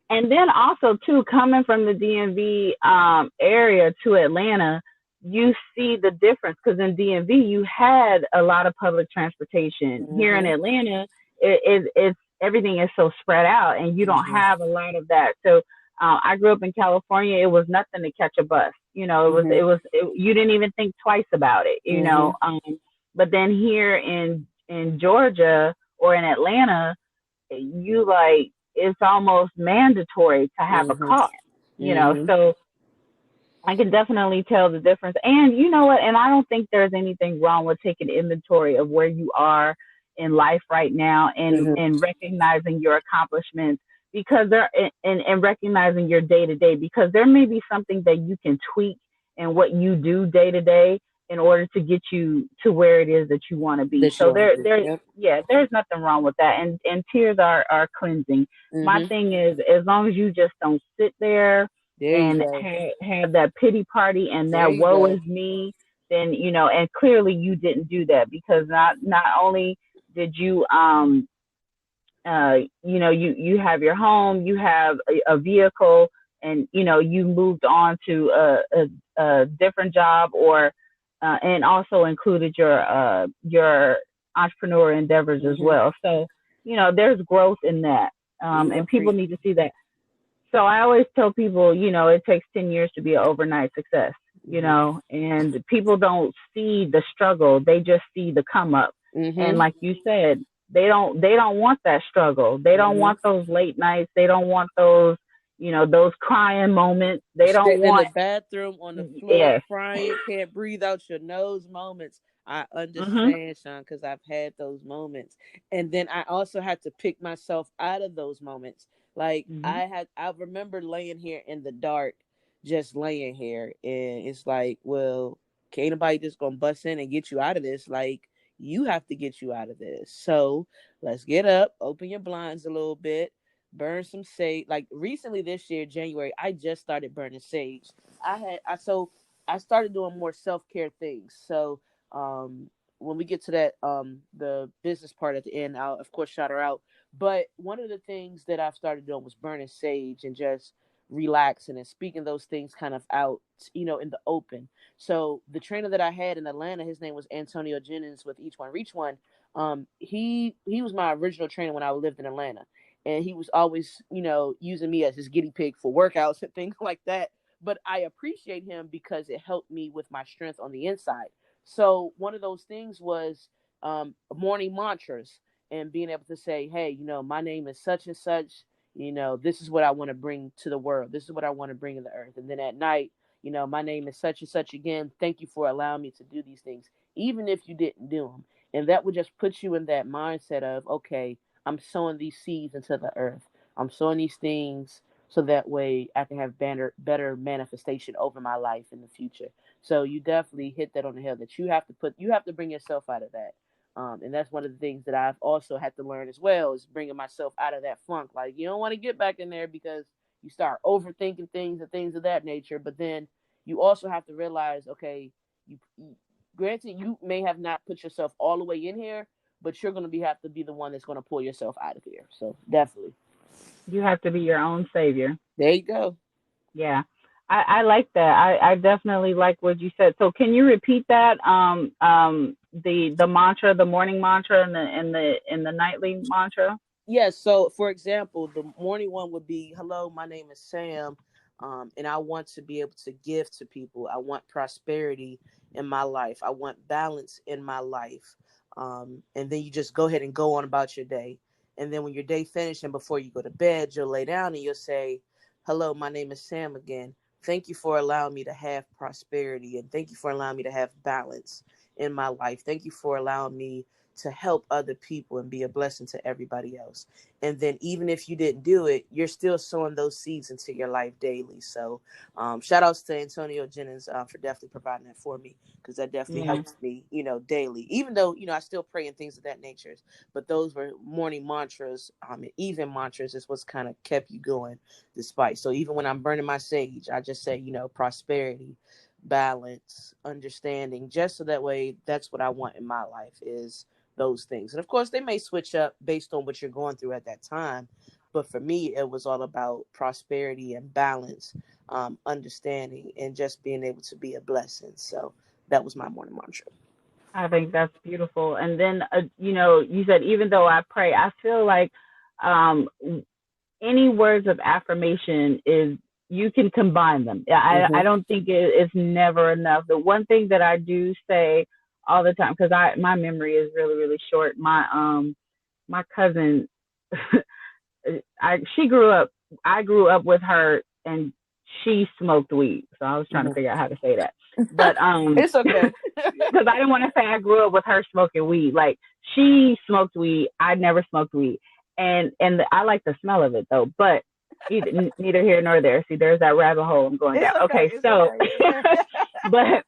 [SPEAKER 3] and then also too, coming from the DMV area to Atlanta, you see the difference, because in DMV you had a lot of public transportation. Here in Atlanta, it's everything is so spread out, and you don't have a lot of that. So I grew up in California. It was nothing to catch a bus. You didn't even think twice about it. But then here in Georgia or in Atlanta, it's almost mandatory to have a car. So I can definitely tell the difference. And you know what? And I don't think there's anything wrong with taking inventory of where you are in life right now, and recognizing your accomplishments, because and recognizing your day to day, because there may be something that you can tweak in what you do day to day in order to get you to where it is that you want to be. So there's nothing wrong with that. And tears are cleansing. My thing is, as long as you just don't sit there and have that pity party and that woe is me, then, and clearly you didn't do that, because not only did you, you have your home, you have a vehicle, and, you moved on to a different job, or, and also included your entrepreneur endeavors as well. So, there's growth in that. And people need to see that. So I always tell people, it takes 10 years to be an overnight success, and people don't see the struggle. They just see the come up. And like you said, they don't want that struggle. They don't want those late nights. They don't want those, those crying moments. They don't want
[SPEAKER 1] in the bathroom on the floor crying, can't breathe out your nose moments. I understand, Sean, because I've had those moments. And then I also had to pick myself out of those moments. Like I remember laying here in the dark, just laying here, and it's like, well, can't nobody just gonna bust in and get you out of this? Like, you have to get you out of this. So let's get up, open your blinds a little bit, burn some sage. Like recently this year, January, I just started burning sage. I started doing more self-care things. So when we get to that, the business part at the end, I'll of course shout her out. But one of the things that I've started doing was burning sage and just relaxing and speaking those things kind of out, in the open. So the trainer that I had in Atlanta, his name was Antonio Jennings with Each One Reach One. He was my original trainer when I lived in Atlanta, and he was always, using me as his guinea pig for workouts and things like that. But I appreciate him because it helped me with my strength on the inside. So one of those things was morning mantras, and being able to say, hey, my name is such and such. This is what I want to bring to the world. This is what I want to bring in the earth. And then at night, my name is such and such again. Thank you for allowing me to do these things, even if you didn't do them. And that would just put you in that mindset of, okay, I'm sowing these seeds into the earth. I'm sowing these things so that way I can have better manifestation over my life in the future. So you definitely hit that on the head, that you have to bring yourself out of that. And that's one of the things that I've also had to learn as well, is bringing myself out of that funk. Like, you don't want to get back in there because you start overthinking things and things of that nature. But then you also have to realize, okay, granted, you may have not put yourself all the way in here, but you're going to have to be the one that's going to pull yourself out of here. So definitely.
[SPEAKER 3] You have to be your own savior.
[SPEAKER 1] There you go.
[SPEAKER 3] Yeah. I like that. I definitely like what you said. So can you repeat that? The mantra, the morning mantra and the nightly mantra?
[SPEAKER 1] Yes. So, for example, the morning one would be, "Hello, my name is Sam, and I want to be able to give to people. I want prosperity in my life. I want balance in my life." And then you just go ahead and go on about your day. And then when your day finishes and before you go to bed, you'll lay down and you'll say, "Hello, my name is Sam again. Thank you for allowing me to have prosperity, and thank you for allowing me to have balance in my life. Thank you for allowing me to help other people and be a blessing to everybody else." And then even if you didn't do it, you're still sowing those seeds into your life daily. So shout outs to Antonio Jennings for definitely providing that for me, because that definitely
[SPEAKER 3] Yeah.
[SPEAKER 1] helps me, daily, even though, I still pray and things of that nature. But those were morning mantras, and even mantras is what's kind of kept you going despite. So even when I'm burning my sage, I just say, prosperity, balance, understanding, just so that way that's what I want in my life, is those things. And of course, they may switch up based on what you're going through at that time. But for me, it was all about prosperity and balance, understanding, and just being able to be a blessing. So that was my morning mantra.
[SPEAKER 3] I think that's beautiful. And then, you said, even though I pray, I feel like um, any words of affirmation is, you can combine them. I
[SPEAKER 1] Mm-hmm.
[SPEAKER 3] don't think it's never enough. The one thing that I do say all the time, because my memory is really, really short. My cousin, she grew up. I grew up with her, and she smoked weed. So I was trying to
[SPEAKER 1] Mm-hmm.
[SPEAKER 3] figure out how to say that, but
[SPEAKER 1] It's okay.
[SPEAKER 3] because I didn't want to say I grew up with her smoking weed. Like, she smoked weed, I never smoked weed, and I like the smell of it though. But neither here nor there. See, there's that rabbit hole I'm going
[SPEAKER 1] It's
[SPEAKER 3] down.
[SPEAKER 1] okay.
[SPEAKER 3] Okay,
[SPEAKER 1] It's
[SPEAKER 3] so,
[SPEAKER 1] okay.
[SPEAKER 3] but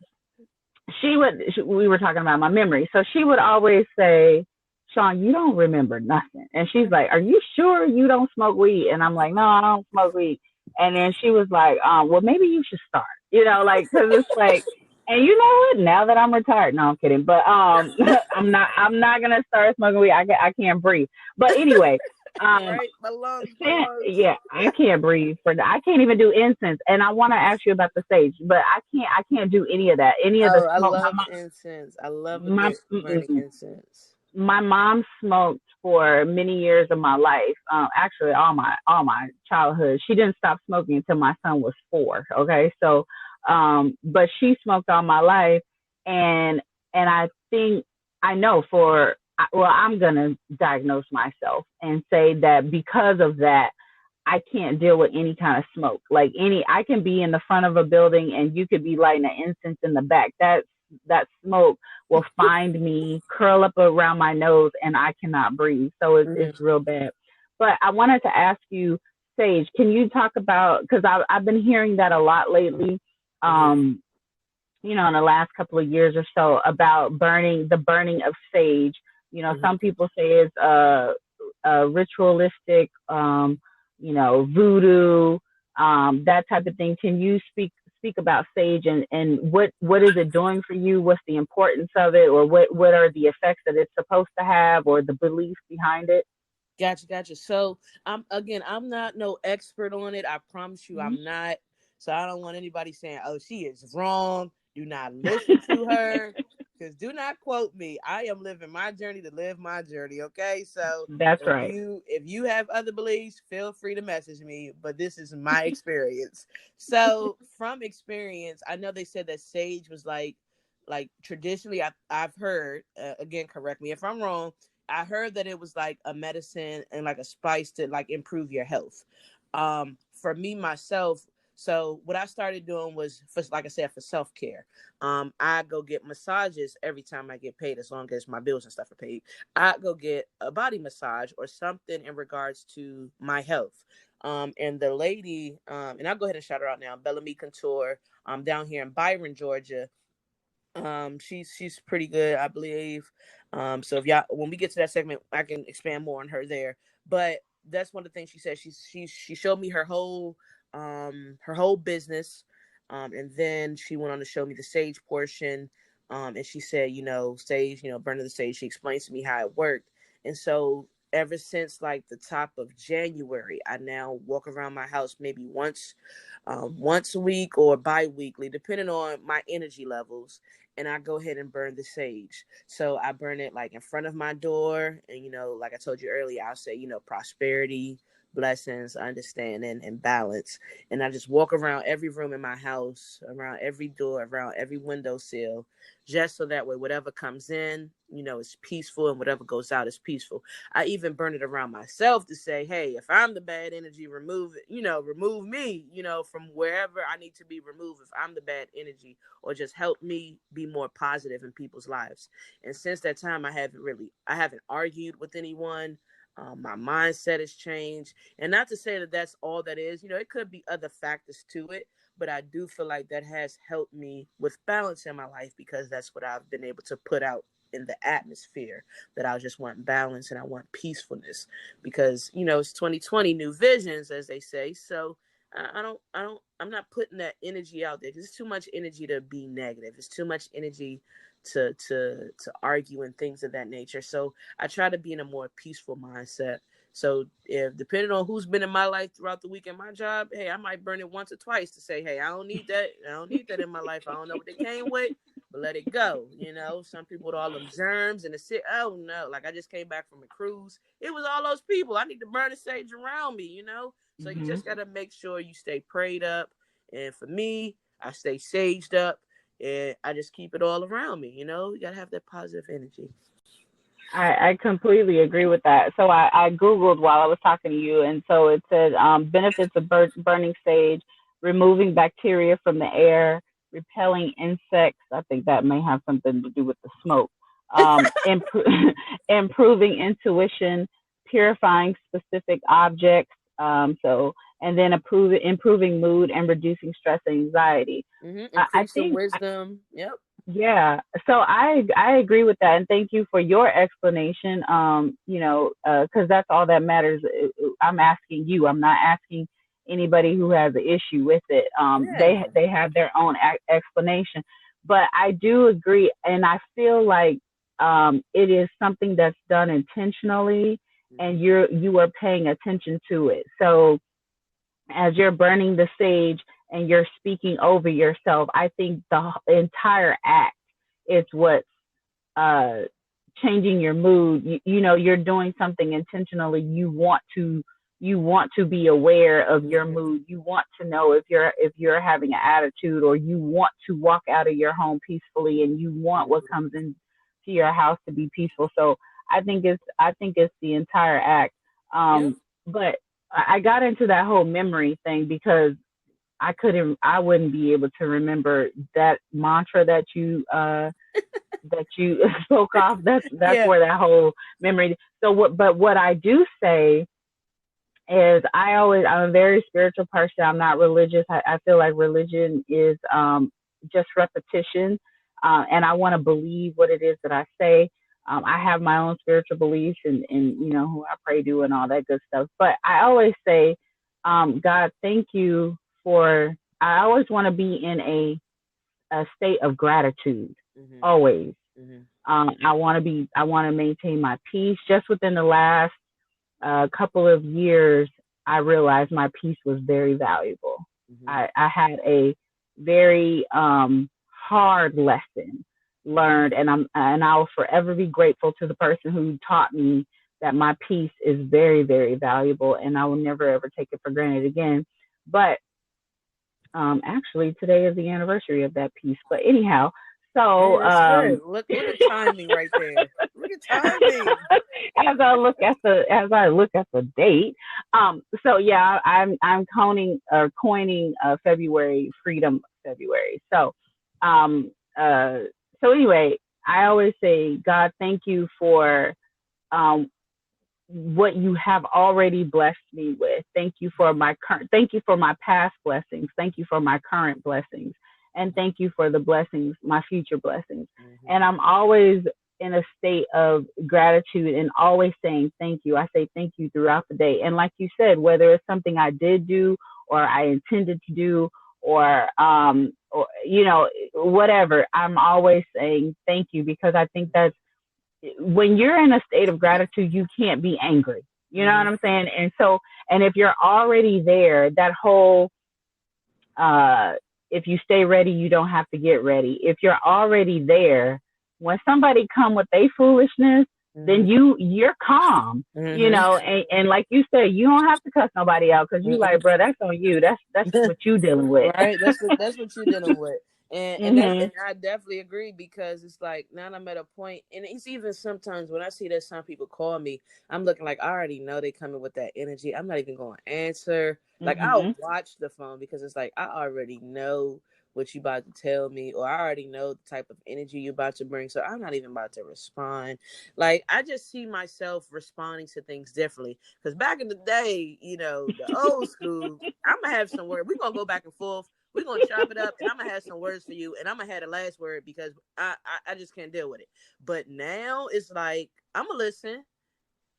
[SPEAKER 3] we were talking about my memory. So she would always say, "Sean, you don't remember nothing." And she's like, "Are you sure you don't smoke weed?" And I'm like, "No, I don't smoke weed." And then she was like, "Well, maybe you should start." Like, because it's like, and you know what? Now that I'm retired, no, I'm kidding. But I'm not gonna start smoking weed. I can't breathe. But anyway, um,
[SPEAKER 1] Right? My lungs.
[SPEAKER 3] yeah, I can't breathe for that. I can't even do incense. And I want to ask you about the sage, but I can't do any of that. Any of the
[SPEAKER 1] Oh, I
[SPEAKER 3] smoke.
[SPEAKER 1] love incense. I love a
[SPEAKER 3] My
[SPEAKER 1] good burning incense.
[SPEAKER 3] my mom smoked for many years of my life. Actually, all my childhood. She didn't stop smoking until my son was 4. Okay, so, but she smoked all my life, and I think, I know for, well, I'm gonna diagnose myself and say that because of that, I can't deal with any kind of smoke. Like, I can be in the front of a building and you could be lighting an incense in the back. That smoke will find me, curl up around my nose, and I cannot breathe. So it's
[SPEAKER 1] Mm-hmm.
[SPEAKER 3] real bad. But I wanted to ask you, Sage, can you talk about, because I've been hearing that a lot lately,
[SPEAKER 1] Mm-hmm.
[SPEAKER 3] um, in the last couple of years or so, about the burning of sage.
[SPEAKER 1] Mm-hmm.
[SPEAKER 3] Some people say it's a ritualistic, voodoo, that type of thing. Can you speak about sage, and what is it doing for you? What's the importance of it, or what are the effects that it's supposed to have, or the beliefs behind it?
[SPEAKER 1] Gotcha. So I'm not no expert on it. I promise you,
[SPEAKER 3] Mhm.
[SPEAKER 1] I'm not. So I don't want anybody saying, "Oh, she is wrong." Do not listen to her, because do not quote me. I am living my journey to live my journey. Okay, so
[SPEAKER 3] That's
[SPEAKER 1] if
[SPEAKER 3] right.
[SPEAKER 1] you have other beliefs, feel free to message me. But this is my experience. So from experience, I know they said that sage was like traditionally. I've heard, again, correct me if I'm wrong. I heard that it was like a medicine and like a spice to like improve your health. For me myself, so what I started doing was, for, like I said, for self care. I go get massages every time I get paid, as long as my bills and stuff are paid. I go get a body massage or something in regards to my health. And the lady, and I'll go ahead and shout her out now, Bellamy Couture, down here in Byron, Georgia. She's pretty good, I believe. So if y'all, when we get to that segment, I can expand more on her there. But that's one of the things she said. She showed me her whole business, and then she went on to show me the sage portion. And she said, sage, burning the sage. She explains to me how it worked, and so ever since like the top of January, I now walk around my house maybe once a week or bi-weekly, depending on my energy levels. And I go ahead and burn the sage. So I burn it like in front of my door. And, like I told you earlier, I'll say, prosperity, blessings, understanding, and balance. And I just walk around every room in my house, around every door, around every windowsill, just so that way whatever comes in, is peaceful, and whatever goes out is peaceful. I even burn it around myself to say, hey, if I'm the bad energy, remove it, remove me, from wherever I need to be removed if I'm the bad energy, or just help me be more positive in people's lives. And since that time, I haven't argued with anyone. My mindset has changed. And not to say that that's all that is, it could be other factors to it, but I do feel like that has helped me with balance in my life, because that's what I've been able to put out in the atmosphere, that I just want balance and I want peacefulness, because it's 2020, new visions, as they say. So I'm not putting that energy out there, because it's too much energy to be negative. It's too much energy to argue and things of that nature. So I try to be in a more peaceful mindset. So if, depending on who's been in my life throughout the week in my job, hey, I might burn it once or twice to say, hey, I don't need that. I don't need that in my life. I don't know what they came with, but let it go. Some people with all them germs and the sick. Oh no, like I just came back from a cruise. It was all those people. I need to burn the sage around me. So you just gotta make sure you stay prayed up. And for me, I stay saged up, and I just keep it all around me. You gotta have that positive energy.
[SPEAKER 3] I completely agree with that. So I Googled while I was talking to you, and so it said benefits of burning sage: removing bacteria from the air, repelling insects. I think that may have something to do with the smoke. Improving intuition, purifying specific objects. And then improving mood and reducing stress and anxiety. I
[SPEAKER 1] think wisdom. Yep.
[SPEAKER 3] Yeah, so I agree with that, and thank you for your explanation. Because that's all that matters. I'm asking you. I'm not asking anybody who has an issue with it. They have their own explanation, but I do agree, and I feel like it is something that's done intentionally, and you are paying attention to it. So as you're burning the sage and you're speaking over yourself, I think the entire act is what's changing your mood. You're doing something intentionally. You want to be aware of your mood. You want to know if you're having an attitude, or you want to walk out of your home peacefully, and you want what comes into your house to be peaceful. So I think it's the entire act. But I got into that whole memory thing because I wouldn't be able to remember that mantra that you spoke off. That's where that whole memory. So what I do say is I'm a very spiritual person. I'm not religious. I feel like religion is just repetition, and I want to believe what it is that I say. I have my own spiritual beliefs and who I pray to and all that good stuff. But I always say, God, thank you for. I always want to be in a state of gratitude. Always. I want to maintain my peace. Just within the last couple of years, I realized my peace was very valuable. I had a very hard lesson learned, and I'll forever be grateful to the person who taught me that my peace is very, very valuable, and I will never ever take it for granted again. But actually, today is the anniversary of that peace. But anyhow, so
[SPEAKER 1] look at timing right there. Look at timing.
[SPEAKER 3] as I look at the date, so yeah, I'm coining February Freedom February. So so anyway, I always say, God, thank you for what you have already blessed me with. Thank you for my current, thank you for my past blessings. Thank you for my current blessings. And thank you for the blessings, my future blessings. And I'm always in a state of gratitude and always saying thank you. I say thank you throughout the day. And like you said, whether it's something I did do or I intended to do, or you know, whatever, I'm always saying thank you, because I think that's, when you're in a state of gratitude, you can't be angry. You know what I'm saying? And so, and if you're already there, that whole, if you stay ready, you don't have to get ready. If you're already there, when somebody come with their foolishness, then you're calm, you know, and like you said, you don't have to cuss nobody out, because you like, bro, that's on you. That's what you dealing with.
[SPEAKER 1] Right. That's what you're dealing with. And I definitely agree, because it's like, now I'm at a point, and it's even sometimes when I see that some people call me, I'm looking like I already know they coming with that energy. I'm not even going to answer. Like, I'll watch the phone, because it's like, I already know what you about to tell me, or I already know the type of energy you about to bring, so I'm not even about to respond. Like, I just see myself responding to things differently, because back in the day, you know, the old school, I'm gonna have some word, we're gonna go back and forth, we're gonna chop it up, and I'm gonna have some words for you, and I'm gonna have the last word, because I just can't deal with it. But now it's like, I'm gonna listen,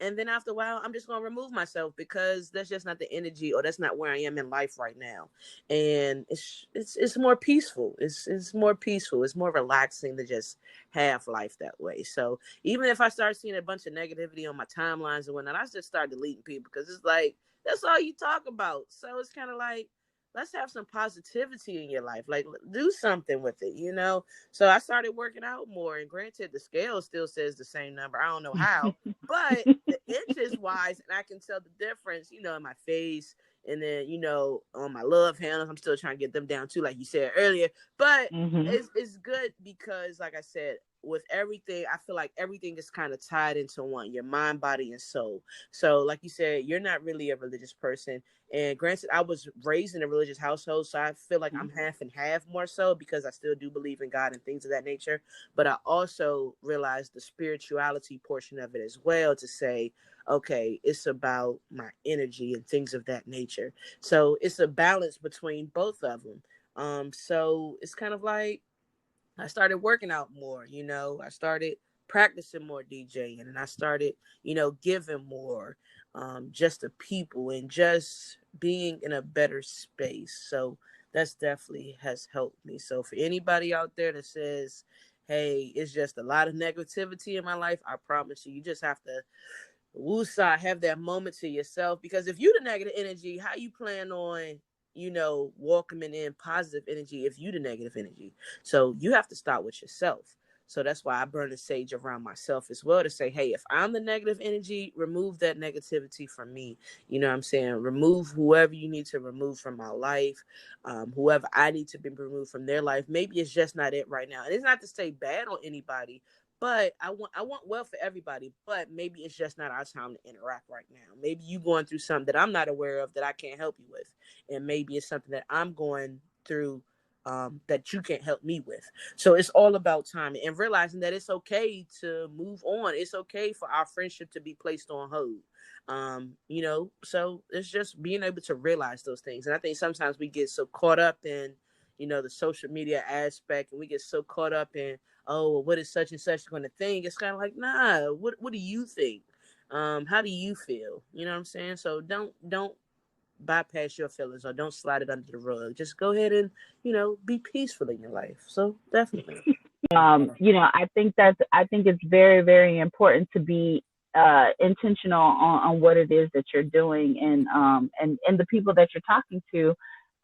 [SPEAKER 1] and then after a while, I'm just going to remove myself, because that's just not the energy, or that's not where I am in life right now. And it's more peaceful. It's more peaceful. It's more relaxing to just have life that way. So even if I start seeing a bunch of negativity on my timelines and whatnot, I just start deleting people, because it's like, that's all you talk about. So it's kind of like, let's have some positivity in your life. Like, do something with it, you know? So I started working out more, and granted, the scale still says the same number. I don't know how, but the inches wise, and I can tell the difference, you know, in my face, and then, you know, on my love handles, I'm still trying to get them down too, like you said earlier. But it's good, because, like I said, with everything, I feel like everything is kind of tied into one, your mind, body, and soul. So like you said, you're not really a religious person. And granted, I was raised in a religious household, so I feel like I'm half and half, more so, because I still do believe in God and things of that nature. But I also realized the spirituality portion of it as well, to say, okay, it's about my energy and things of that nature. So it's a balance between both of them. So it's kind of like, I started working out more, you know, I started practicing more DJing, and I started, you know, giving more, just to people, and just being in a better space. So that's definitely has helped me. So for anybody out there that says, hey, it's just a lot of negativity in my life, I promise you, you just have to woosah, have that moment to yourself, because if you the negative energy, how you plan on, you know, welcoming in positive energy if you the negative energy? So you have to start with yourself. So that's why I burn the sage around myself as well, to say, hey, if I'm the negative energy, remove that negativity from me. You know what I'm saying? Remove whoever you need to remove from my life, whoever I need to be removed from their life. Maybe it's just not it right now. And it's not to say bad on anybody, but I want well for everybody, but maybe it's just not our time to interact right now. Maybe you going through something that I'm not aware of, that I can't help you with. And maybe it's something that I'm going through, that you can't help me with. So it's all about timing, and realizing that it's okay to move on. It's okay for our friendship to be placed on hold. You know, so it's just being able to realize those things. And I think sometimes we get so caught up in, you know, the social media aspect, and we get so caught up in, oh, well, what is such and such going to think? It's kind of like, nah, what do you think? How do you feel? You know what I'm saying? So don't bypass your feelings, or don't slide it under the rug. Just go ahead and, you know, be peaceful in your life. So definitely.
[SPEAKER 3] You know, I think it's very, very important to be intentional on what it is that you're doing, and the people that you're talking to,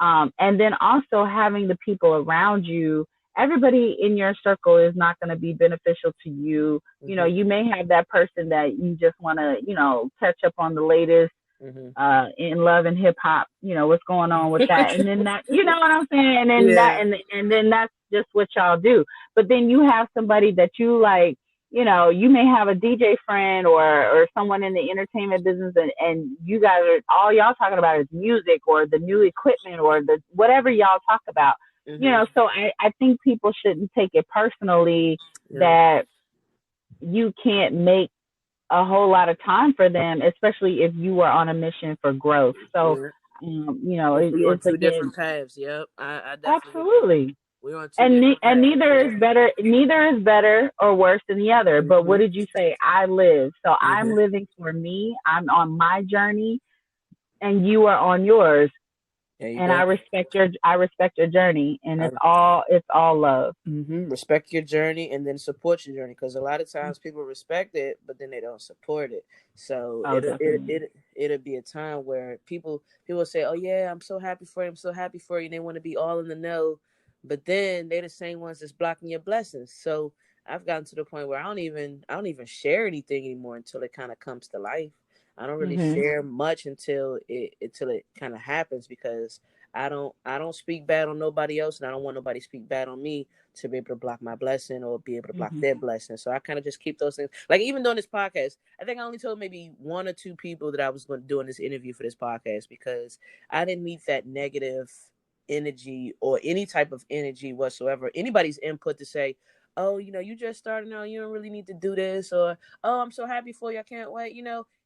[SPEAKER 3] and then also having the people around you. Everybody in your circle is not going to be beneficial to you. You know, you may have that person that you just want to, you know, catch up on the latest in love and hip hop, you know, what's going on with that. And then that, you know what I'm saying? And then and then that's just what y'all do. But then you have somebody that you like, you know, you may have a DJ friend or someone in the entertainment business, and you guys are, all y'all talking about is music or the new equipment or the whatever y'all talk about. You know, so I think people shouldn't take it personally that you can't make a whole lot of time for them, especially if you were on a mission for growth. So,
[SPEAKER 1] Yeah. We on
[SPEAKER 3] it's
[SPEAKER 1] two
[SPEAKER 3] again,
[SPEAKER 1] different paths. Yep, I definitely agree.
[SPEAKER 3] absolutely.
[SPEAKER 1] We're on two
[SPEAKER 3] And
[SPEAKER 1] different paths.
[SPEAKER 3] neither
[SPEAKER 1] Yeah.
[SPEAKER 3] is better. Neither is better or worse than the other. But what
[SPEAKER 1] Mm-hmm.
[SPEAKER 3] did you say? I live. So I'm
[SPEAKER 1] Mm-hmm.
[SPEAKER 3] living for me. I'm on my journey, and you are on yours.
[SPEAKER 1] There you
[SPEAKER 3] And
[SPEAKER 1] go.
[SPEAKER 3] I respect your journey, and
[SPEAKER 1] I
[SPEAKER 3] it's all love.
[SPEAKER 1] respect your journey and then support your journey, because a lot of times people respect it, but then they don't support it. So
[SPEAKER 3] Oh, definitely.
[SPEAKER 1] it'll be a time where people say, "Oh yeah, I'm so happy for you. I'm so happy for you." And they want to be all in the know, but then they're the same ones that's blocking your blessings. So I've gotten to the point where I don't even share anything anymore until it kind of comes to life. I don't really
[SPEAKER 3] Mhm.
[SPEAKER 1] share much until it kind of happens, because I don't speak bad on nobody else, and I don't want nobody to speak bad on me to be able to block my blessing or be able to block
[SPEAKER 3] Mhm.
[SPEAKER 1] their blessing. So I kind of just keep those things. Like even doing this podcast, I think I only told maybe one or two people that I was going to do this interview for this podcast, because I didn't need that negative energy or any type of energy whatsoever. Anybody's input to say, "Oh, you just started out. You don't really need to do this," or "Oh, I'm so happy for you. I can't wait."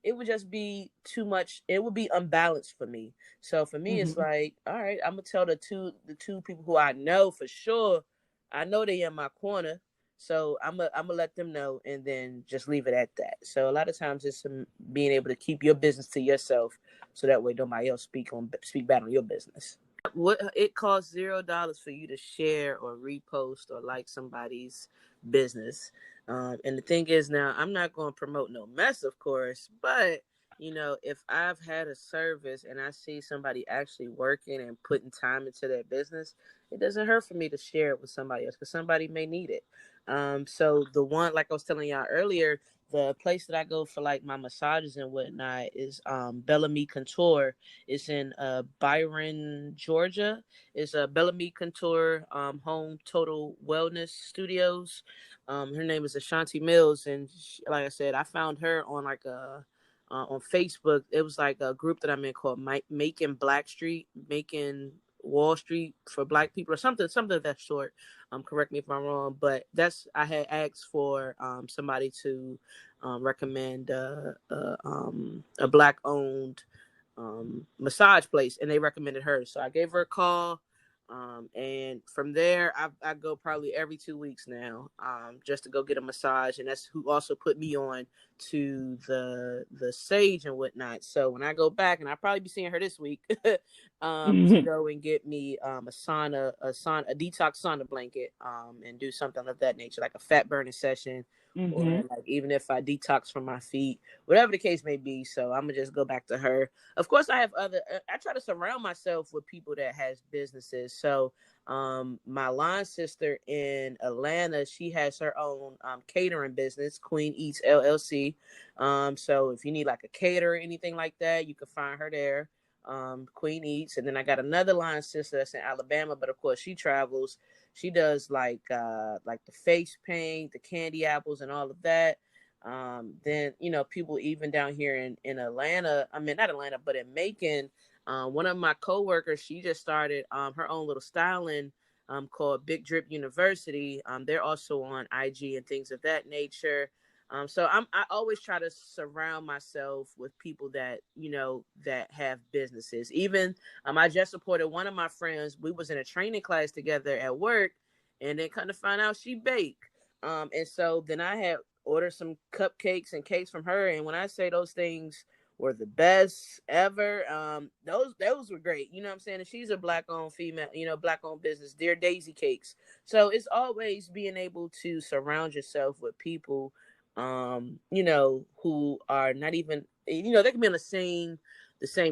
[SPEAKER 1] It would just be too much. It would be unbalanced for me. So for me, it's
[SPEAKER 3] Mhm.
[SPEAKER 1] like, all right, I'm gonna tell the two people who I know for sure. I know they in my corner, so I'm gonna let them know, and then just leave it at that. So a lot of times it's being able to keep your business to yourself, so that way nobody else speak bad on your business. What it costs $0 for you to share or repost or like somebody's business. And the thing is, now I'm not going to promote no mess, of course, but if I've had a service and I see somebody actually working and putting time into their business, it doesn't hurt for me to share it with somebody else, because somebody may need it. So the one, like I was telling y'all earlier, the place that I go for like my massages and whatnot is Bellamy Contour. It's in Byron, Georgia. It's Bellamy Contour Home Total Wellness Studios. Her name is Ashanti Mills, and like I said, I found her on like a on Facebook. It was like a group that I'm in called Making Black Street, Making Wall Street for Black people, or something of that sort. Correct me if I'm wrong, but I had asked for somebody to recommend a black owned massage place, and they recommended her. So I gave her a call. And from there, I go probably every 2 weeks now, just to go get a massage, and that's who also put me on to the Sage and whatnot. So when I go back, and I'll probably be seeing her this week, to
[SPEAKER 3] Mhm.
[SPEAKER 1] go and get me a detox sauna blanket, and do something of that nature, like a fat burning session, or
[SPEAKER 3] Mhm.
[SPEAKER 1] like even if I detox from my feet, whatever the case may be. So I'm gonna just go back to her. Of course, I have other. I try to surround myself with people that has businesses. So, my line sister in Atlanta, she has her own catering business, Queen Eats LLC. So if you need like a caterer or anything like that, you can find her there. Queen Eats, and then I got another line sister that's in Alabama, but of course she travels. She does like the face paint, the candy apples, and all of that. Then people even down here in Atlanta, I mean not Atlanta, but in Macon, one of my coworkers, she just started her own little styling called Big Drip University. They're also on IG and things of that nature. So I always try to surround myself with people that that have businesses. Even I just supported one of my friends. We was in a training class together at work, and then kind of find out she baked. And so then I had ordered some cupcakes and cakes from her, and when I say those things were the best ever, those were great. You know what I'm saying? And she's a black owned female, black owned business, Dear Daisy Cakes. So it's always being able to surround yourself with people, who are not even, they can be on the same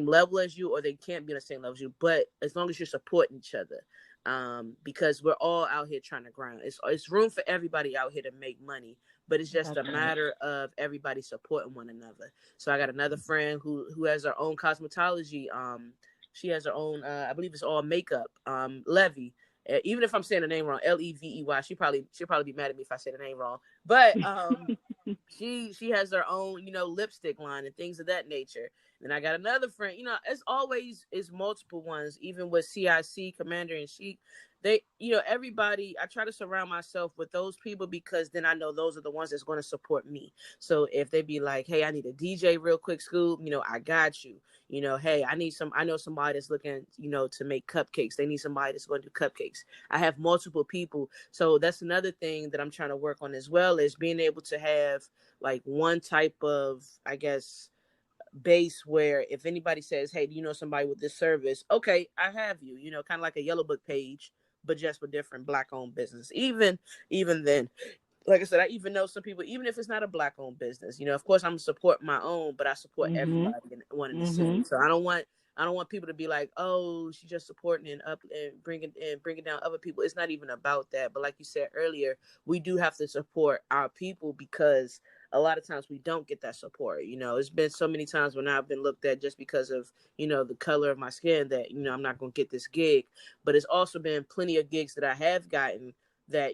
[SPEAKER 1] level as you, or they can't be on the same level as you, but as long as you're supporting each other. Because we're all out here trying to grind. It's room for everybody out here to make money, but it's just
[SPEAKER 3] That's
[SPEAKER 1] a
[SPEAKER 3] right.
[SPEAKER 1] matter of everybody supporting one another. So I got another friend who has her own cosmetology. She has her own, I believe it's all makeup. Levy. Even if I'm saying the name wrong, Levey, she'll probably be mad at me if I say the name wrong. But she has her own lipstick line and things of that nature. Then I got another friend. You know, it's multiple ones. Even with CIC, Commander in Chief, everybody. I try to surround myself with those people because then I know those are the ones that's going to support me. So if they be like, hey, I need a DJ real quick, Scoob, I got you. Hey, I know somebody that's looking, to make cupcakes. They need somebody that's going to do cupcakes. I have multiple people. So that's another thing that I'm trying to work on as well, is being able to have like one type of, I guess, base where if anybody says, hey, do you know somebody with this service? Okay, I have you, kind of like a yellow book page, but just for different Black owned business. Even then, like I said, I even know some people, even if it's not a Black owned business, of course I'm gonna support my own, but I support everybody in one in the city. So I don't want people to be like, oh, she's just supporting and bringing down other people. It's not even about that. But like you said earlier, we do have to support our people because a lot of times we don't get that support. It's been so many times when I've been looked at just because of, the color of my skin that, I'm not going to get this gig. But it's also been plenty of gigs that I have gotten that,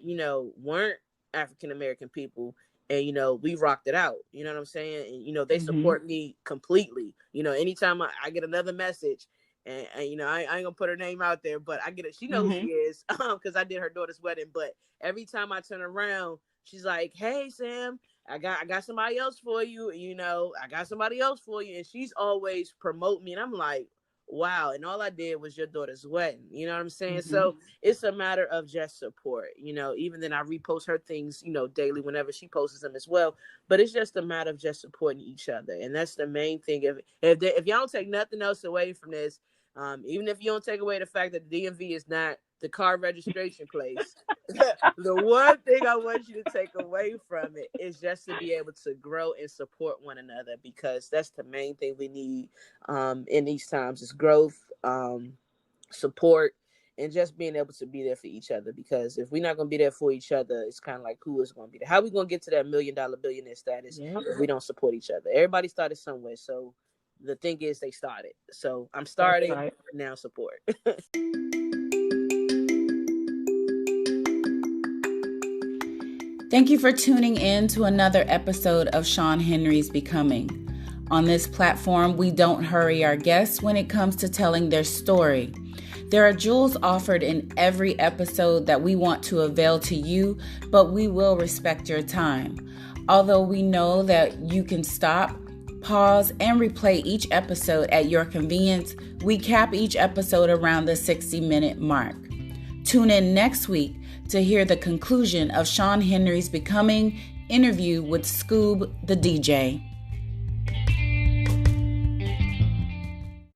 [SPEAKER 1] weren't African-American people. And, we rocked it out. You know what I'm saying? And, they support me completely. Anytime I get another message, and I ain't gonna put her name out there, but I get it. She knows who she is because I did her daughter's wedding. But every time I turn around, she's like, hey, Sam, I got somebody else for you. I got somebody else for you. And she's always promote me. And I'm like, wow. And all I did was your daughter's wedding. You know what I'm saying? So it's a matter of just support. Even then I repost her things, daily whenever she posts them as well. But it's just a matter of just supporting each other. And that's the main thing. If y'all don't take nothing else away from this, even if you don't take away the fact that the DMV is not the car registration place, the one thing I want you to take away from it is just to be able to grow and support one another, because that's the main thing we need in these times is growth, support, and just being able to be there for each other. Because if we're not going to be there for each other, it's kind of like, who is going to be there? How are we going to get to that $1 million billionaire status if we don't support each other? Everybody started somewhere. So the thing is, they started. So I'm starting, right. Now support.
[SPEAKER 2] Thank you for tuning in to another episode of Sean Henry's Becoming. On this platform, we don't hurry our guests when it comes to telling their story. There are jewels offered in every episode that we want to avail to you, but we will respect your time. Although we know that you can stop, pause, and replay each episode at your convenience, we cap each episode around the 60-minute mark. Tune in next week to hear the conclusion of Sean Henry's Becoming interview with Scoob The DJ.